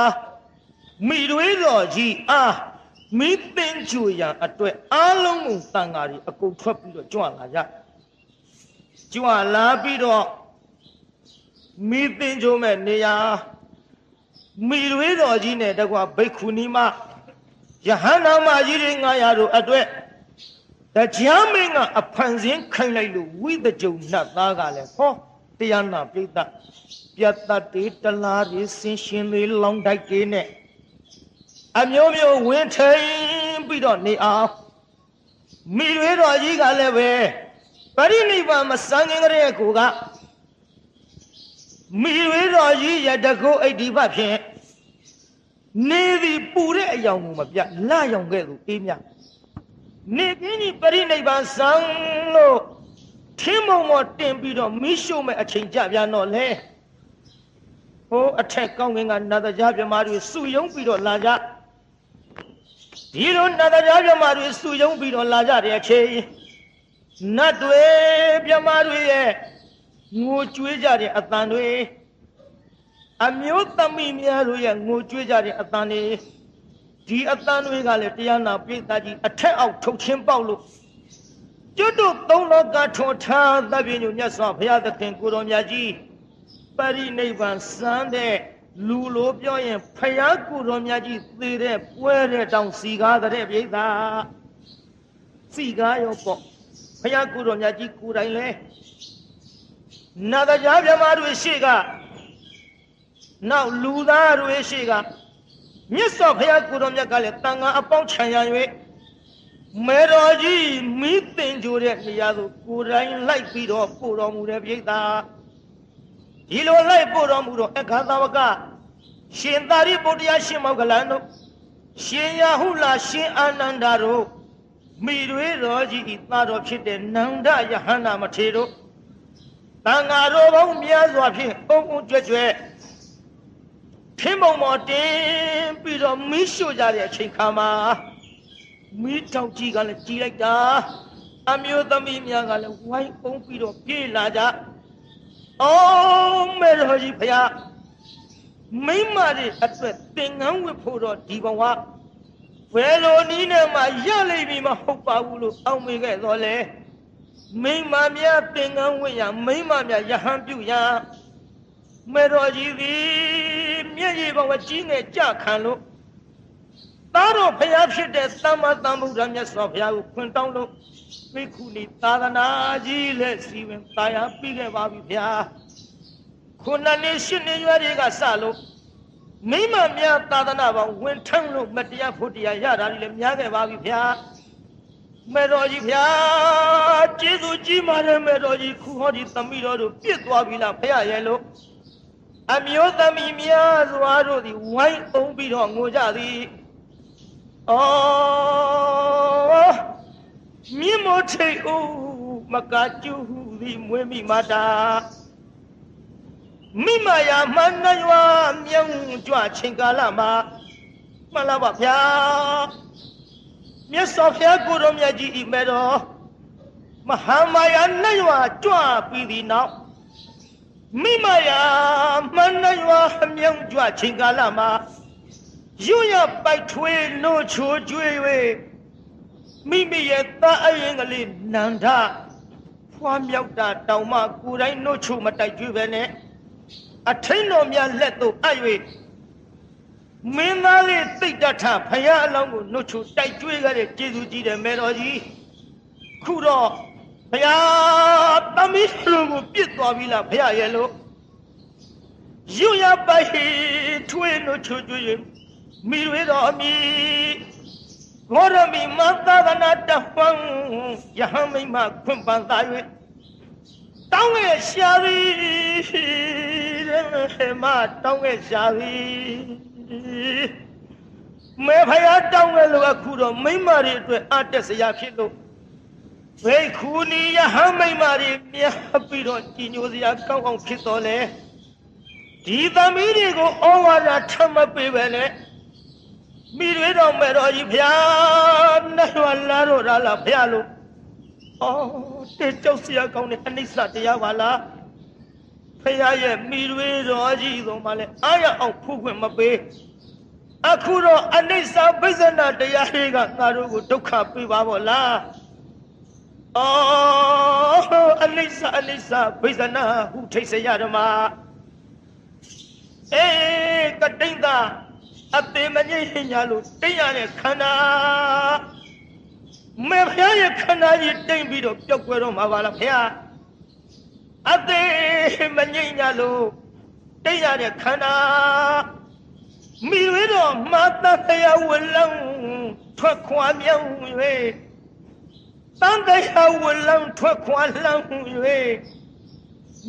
မိတွေတော်ကြီးအားမိပင်ကျူရန်အတွက်အားလုံးကိုတန်ဃာတွေအကုန်ထွက်ပြီးတော့ကြွလာကြကြွလာပြီးတော့မိပင်ကျူမဲ့နေရာမိတွေတော်ကြီးနဲ့တကွာဘိက္ခုနီမယဟန္တာမကြီးတွေ900တို့အတွက်တရားမင်းကအဖန်ဆင်းခိုင်းလိုက်လို့ဝိသကြုံနတ်သားကလည်းဟောတရားနာပိဋကပြတ်တတ်တေတလားတွေဆင်းရှင်တွေလောင်းတိုက်တွေနဲ့အမျိုးမျိုးဝင်ထိန်ပြီးတော့နေအောင်မိတွေတော်ကြီးကလည်းပဲပရိနိဗ္ဗာန်မစံငင်ကြတဲ့ကိုကမိတွေတော်ကြီးရတကုတ်အိဋ္ဌိပတ်ဖြင့်နေသည်ပူတဲ့အယောင်ကိုမပြလယောင်ခဲ့သူအေးမြနေပြင်းကြီးပရိနိဗ္ဗာန်စံလို့ထင်းမုံမော်တင်ပြီးတော့မိရှုမဲ့အချိန်ကြပြန်တော့လေဟိုအထက်ကောင်းကင်ကနတ်တရားမြမတွေစုယုံပြီးတော့လာကြဒီလိုနတ်တရားမြမတွေစုယုံပြီးတော့လာကြတဲ့အချိန်နတ်တွေမြမတွေရဲ့ငိုကြွေးကြတဲ့အတန်တွေအမျိုးသမီးများတို့ရဲ့ငိုကြွေးကြတဲ့အတန်တွေဒီအတန်တွေကလည်းတရားနာပိဋကကြီးအထက်အောက်ထုတ်ချင်းပေါက်လို့ကျွတ်တို့သုံးလောကထွန်ထားသဗ္ဗညုမြတ်စွာဘုရားသခင်ကိုတော်မြတ်ကြီးပရိနိဗ္ဗာန်စံတဲ့လူလိုပြောရင်ဘုရားကိုတော်မြတ်ကြီးသေတဲ့ပွဲတဲ့တောင်စီကားတဲ့ပြိဿစီကားရောပေါ့ဘုရားကိုတော်မြတ်ကြီးကိုယ်တိုင်လဲနတ်တရားမြမတွေရှိကနောက်လူသားတွေရှိကမြတ်စွာဘုရားကိုတော်မြတ်ကလည်းတန်ခါအပေါင်းခြံရ၍မေတော်ကြီးမိသင်ကြိုတဲ့နေရာသို့ကိုယ်တိုင်လိုက်ပြီးတော့ပို့တော်မူတဲ့ပြိဿဒီလိုလိုက်ပို့တော်မူတော့အခါသာဝကရှင်သာရိပုတ္တရာရှင်မောဂလန်တို့ရှင်ယဟုလာရှင်အာနန္ဒာတို့မိတွေတော်ကြီးဤသားတော်ဖြစ်တဲ့နန္ဒယဟန္တာမထေရတို့တန်ဃာတော်ပေါင်းများစွာဖြင့်အုံအုံကြွကြွထင်းမုံမော်တင်ပြီးတော့မီးရှို့ကြတဲ့အချိန်ခါမှာမီးတောက်ကြီးကလည်းကြီးလိုက်တာအမျိုးသမီးများကလည်းဝိုင်းပုံပြီးတော့ပြေးလာကြအော်မေတော်ကြီးဖျားမိမတွေအတွက်သင်္ကန်းဝတ်ဖို့တော့ဒီဘဝဘယ်လိုနည်းနဲ့မှရလိမ့်မည်မဟုတ်ပါဘူးလို့အောက်မေခဲ့တော့လေမိမများသင်္ကန်းဝတ်ရမိမများယဟန်ပြုရမေတော်ကြီးသည်မျက်ရည်ပေါ်ကြီးငယ်ကြခံလို့သားတော်ဖျားဖြစ်တဲ့သမ္မာသမ္ဗုဒ္ဓမြတ်စွာဘုရားကိုခွင့်တောင်းလို့ဘိက္ခုနီသာသနာကြီးလက်စီဝင်တာယာပြီးခဲ့ပါပြီဗျာခုနှစ်နှစ်ရှစ်နှစ်ရွယ်တွေကစလို့မိမများသာသနာပေါင်းဝင်ထမ်းလို့မတရားဖို့တရားရတာတွေလည်းများခဲ့ပါပြီဗျာမေတော်ကြီးဗျာကျေးဇူးကြီးပါတယ်မေတော်ကြီးခုဟောဒီသမီးတော်တို့ပြစ်သွားပြီလားဖျားရဲ့လို့အမျိုးသမီးများစွာတို့သည်ဝိုင်းအောင်ပြီးတော့ငိုကြသည်အော်မြင့်မို့ထိတ်ဦးမကကျူဟုသည်မွေးမိမာတာမိမယာမနှရွာမြောင်းကြွချင်းကာလမှာမှန်လားပါဗျာမြတ်စွာဘုရားကိုတော်မြတ်ကြီးဤမဲ့တော်မဟာမာယာနှရွာကြွပြီးသည်နောက်မိမယာမနှရွာမြောင်းကြွချင်းကာလမှာရွရပိုက်ထွေးနိုးချိုကျွေး၍မိမိရဲ့သားအရင်ကလေးနန္ဒဖွားမြောက်တာတောင်မှကိုယ်တိုင်နို့ချိုမတိုက်ကျွေးပဲနဲ့အထိန်တော်များလက်သို့အပ်၍မင်းသားလေးသိတ္တထဖယားအလောင်းကိုနို့ချိုတိုက်ကျွေးခဲ့တဲ့ကျေးဇူးကြီးတယ်မေတော်ကြီးခုတော့ဖယားသမီးတို့ကိုပြစ်သွားပြီလားဖယားရဲ့လို့ရွရပိုက်ထွေးနို့ချိုကျွေး၍မိတွေတော်အမိဂေါရမီမသာသနာတဖန်ယဟမိမခွင့်ပန်သာ၍တောင်းရဲ့ရှာသည်တဲ့မတောင်းရဲ့ရှာသည်မေဖယားတောင်းရဲ့လို့အခုတော့မိမတွေအတွက်အတက်စရာဖြစ်လို့ဘိက္ခုနီယဟမိမတွေမြတ်ပြီးတော့ကြည်ညိုစရာကောင်းအောင်ဖြစ်တော်လေ ဒီသမီးတွေကိုဩဝါဒထပ်မပေးပဲနဲ့မိတွေတော်မဲ့တော်ကြီးဖျားနဲ့ရွာလာတော့လားဖျားလို့တေကြောက်စရာကောင်းတဲ့အနိစ္စတရားပါလားဖျားရဲ့မိတွေတော်ကြီးဆိုမှလည်းအားရအောင်ဖူးခွင့်မပေးအခုတော့အနိစ္စဘိဇနာတရားတွေကငါတို့ကိုဒုက္ခပေးပါဗောလားအနိစ္စဘိဇနာဟုထိတ်စရာဓမ္မကတိန်သာအသေးမငြိမ့်ညာလို့တိတ်ရတဲ့ခန္ဓာမေဖျားရဲ့ခန္ဓာကြီးတိတ်ပြီးတော့ပျောက်ကွယ်တော့မှာပါလားဖျားအသေးမငြိမ့်ညာလို့တိတ်ရတဲ့ခန္ဓာမိဝေတော့မာတတရားဝလောင်းထွက်ခွာမြောင်း၍တန်တရားဝလောင်းထွက်ခွာလောင်း၍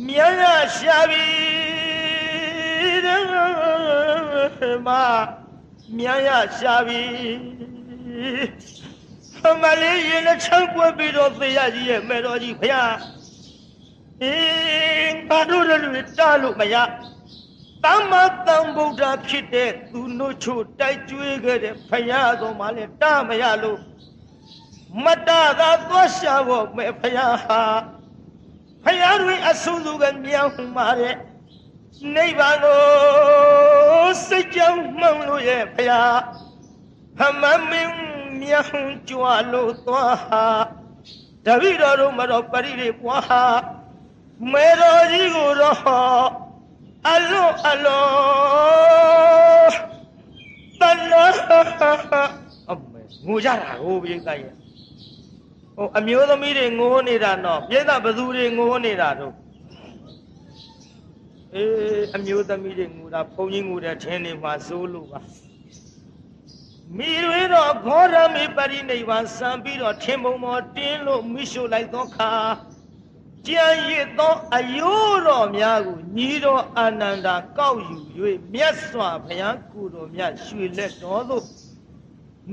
မြန်ရရှာပြီမာမြန်ရရှာပြီမလေးရင်နဲ့ချမ်းပွက်ပြီးတော့သေရကြီးရဲ့မေတော်ကြီးဖျားဘာတို့လည်းတားလို့မရသမ္မာသမ္ဗုဒ္ဓဖြစ်တဲ့သူနှုတ်ချိုတိုက်ကျွေးခဲ့တဲ့ဖျားတော်မှလည်းတားမရလို့မတသာသွားရှာဖို့မေဖျားဟာဖျားတွင်အဆူဆူကမြောင်းမာတဲ့နိဗ္ဗာန်ကိုစိတ်ကြောင့်မှန်လို့ရဲ့ဖျားဟမမင်းမြောင်းကြွလို့သွားဟာတပည့်တော်တို့မတော်ပရိရေပွားဟာမေတော်ကြီးကိုတော့အလွန်တဏှာငိုကြတာကိုပြိဿရဲ့အမျိုးသမီးတွေငိုနေတာတော့ပြိဿဘသူတွေငိုနေတာတော့အမျိုးသမီးတွေငိုတာဘုန်းကြီးငိုတဲ့ထင်းနေမှာစိုးလို့ပါမိတွေတော့ဂေါရမေပရိနိဗ္ဗာန်စံပြီးတော့ထင်းပုံပေါ်တင်းလို့မိရှုလိုက်သောခါကြံရစ်သောအယိုးတော်များကိုညီတော်အာနန္ဒာကောက်ယူ၍မြတ်စွာဘုရားကိုယ်တော်မြတ်ရွှေလက်တော်သို့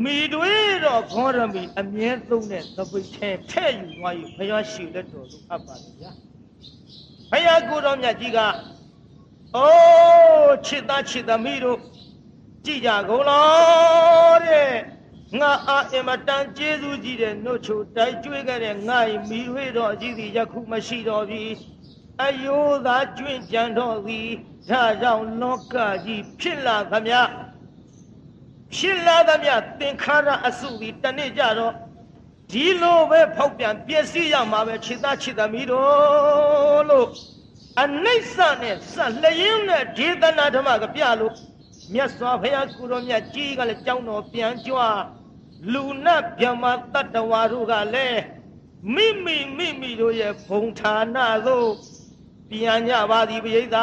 မိတွေတော့ဂေါရမေအမြဲသုံးတဲ့သပိတ်ထဲယူသွား၍ဘုရားရွှေလက်တော်သို့အပ်ပါလေဗျာဘုရားကိုယ်တော်မြတ်ကြီးကချစ်သားသမီးတို့ကြည်ကြကုန်လားတဲ့ငါအာအမတန်ကျေးဇူးကြီးတဲ့နှုတ်ချိုတိုက်ကျွေးခဲ့တဲ့ငါ့မိဝေတော်ကြီးသည်ယခုမရှိတော့ပြီအယိုးသာကျွင့်ကြံတော့သည်ဒါကြောင့်လောကကြီးဖြစ်လာသမျှသင်္ခါရအစုသည်တနေ့ကြတော့ဒီလိုပဲဖောက်ပြန်ပျက်စီးရမှာပဲချစ်သားသမီးတို့လို့အနိစ္စနဲ့ဆက်လျင်းနဲ့ဒေသနာဓမ္မကပြလို့မြတ်စွာဘုရားကိုယ်တော်မြတ်ကြီးကလည်းကြောင်းတော်ပြန်ကြွလူနာဗြဟ္မာတတ္တဝါတို့ကလည်းမိမိတို့ရဲ့ဘုံဌာနသို့ပြန်ကြပါသည်ပိဋက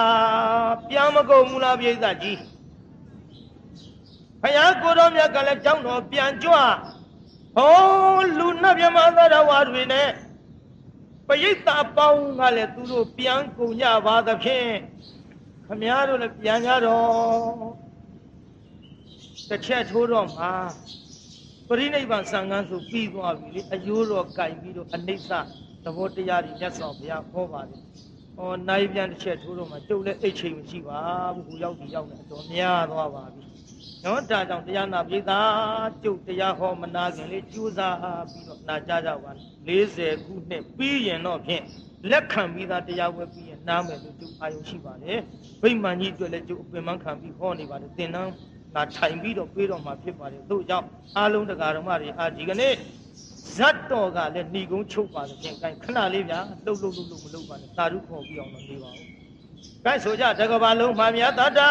ပြန်မကုန်ဘူးလားပိဋကကြီးဘုရားကိုယ်တော်မြတ်ကလည်းကြောင်းတော်ပြန်ကြွလူနာဗြဟ္မာတတ္တဝါတွေနဲ့ပိဋကပေါင်းကလည်းသူတို့ပြန်ကုန်ကြပါသဖြင့်ခမည်းတော်လည်းပြန်ကြတော့တစ်ချက်ထိုးတော့မှာပရိနိဗ္ဗာန်စံငန်းဆိုပြီးသွားပြီလေအယိုးတော်ကြိုင်ပြီးတော့အနိစ္စသဘောတရားတွေမြတ်စွာဘုရားဟောပါတယ်နိုင်ပြန်တစ်ချက်ထိုးတော့မှာကျုပ်လည်းအိတ်ချိန်မရှိပါဘူးဟိုရောက်ဒီရောက်နေတော့များသွားပါပြီဒါကြောင့်တရားနာပိသာကျုပ်တရားဟောမနာခင်လေးကြိုးစားပြီးတော့နာကြကြပါ40ခုနှစ်ပြီးရင်တော့ဖြင့်လက်ခံပြီးသားတရားဝဲပြီးရင်နားမယ်လို့ကျုပ်အာရုံရှိပါတယ်ဗိမာန်ကြီးအတွက်လည်းကျုပ်အပင်မခံပြီးဟောနေပါတယ်သင်္นานငါထိုင်ပြီးတော့ပြေးတော့မှာဖြစ်ပါတယ်တို့ကြောင့်အားလုံးတရားဓမ္မတွေဒီကနေ့ဇတ်တော်ကလည်းဏီကုန်းချုပ်ပါလို့ဖြင့်ခဏလေးဗျာလှုပ်မလုပ်ပါနဲ့သာဓုခေါ်ပြီးအောင်တော့နေပါဦးကဲဆိုကြတကဘာလုံးမှမြတ်တတာ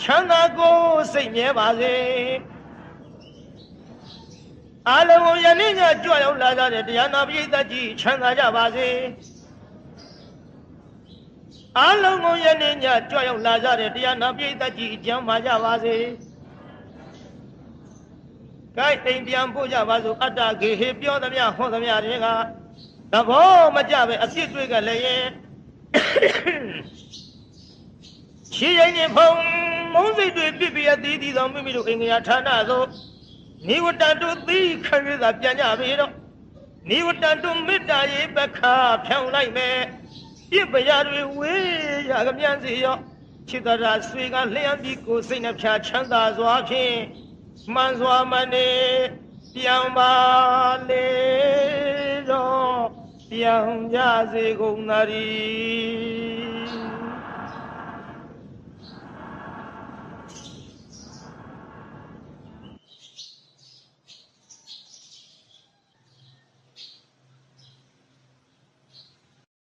ချမ်းသာကိုစိတ်မြဲပါစေအားလုံးယနေ့ညကြွရောက်လာကြတဲ့တရားနာပရိသတ်ကြီးချမ်းသာကြပါစေအားလုံးကိုယနေ့ညကြွရောက်လာကြတဲ့တရားနာပရိသတ်ကြီးကျမ်းမာကြပါစေ။ကိုယ်အိမ်ပြန်ပို့ကြပါစို့အတ္တဂေဟေပြောသမျှဟောသမျှတွေကသဘောမကျပဲအဖြစ်တွေ့ကြလည်းရဲ့ရှိရင်ဖုံမုန်းစိတ်တွေပြစ်ပြအသီးသီးသောမိမိတို့အိမ်ငရာဌာနသို့နိဝတ္တတုသီခရသာပြန်ကြပြီတော့နိဝတ္တတုမေတ္တာရေးပက္ခဖြောင်းလိုက်မယ် ပြစ်ပရတွေဝေးရကမြန်စီရောချစ်တော်ဆွေကလျှံပြီးကိုစိတ်နှဖျားချမ်းသာစွာဖြင့်မှန်စွာမနေပြန်ပါလေတော့ပြန်ကြစေကုန်သတည်း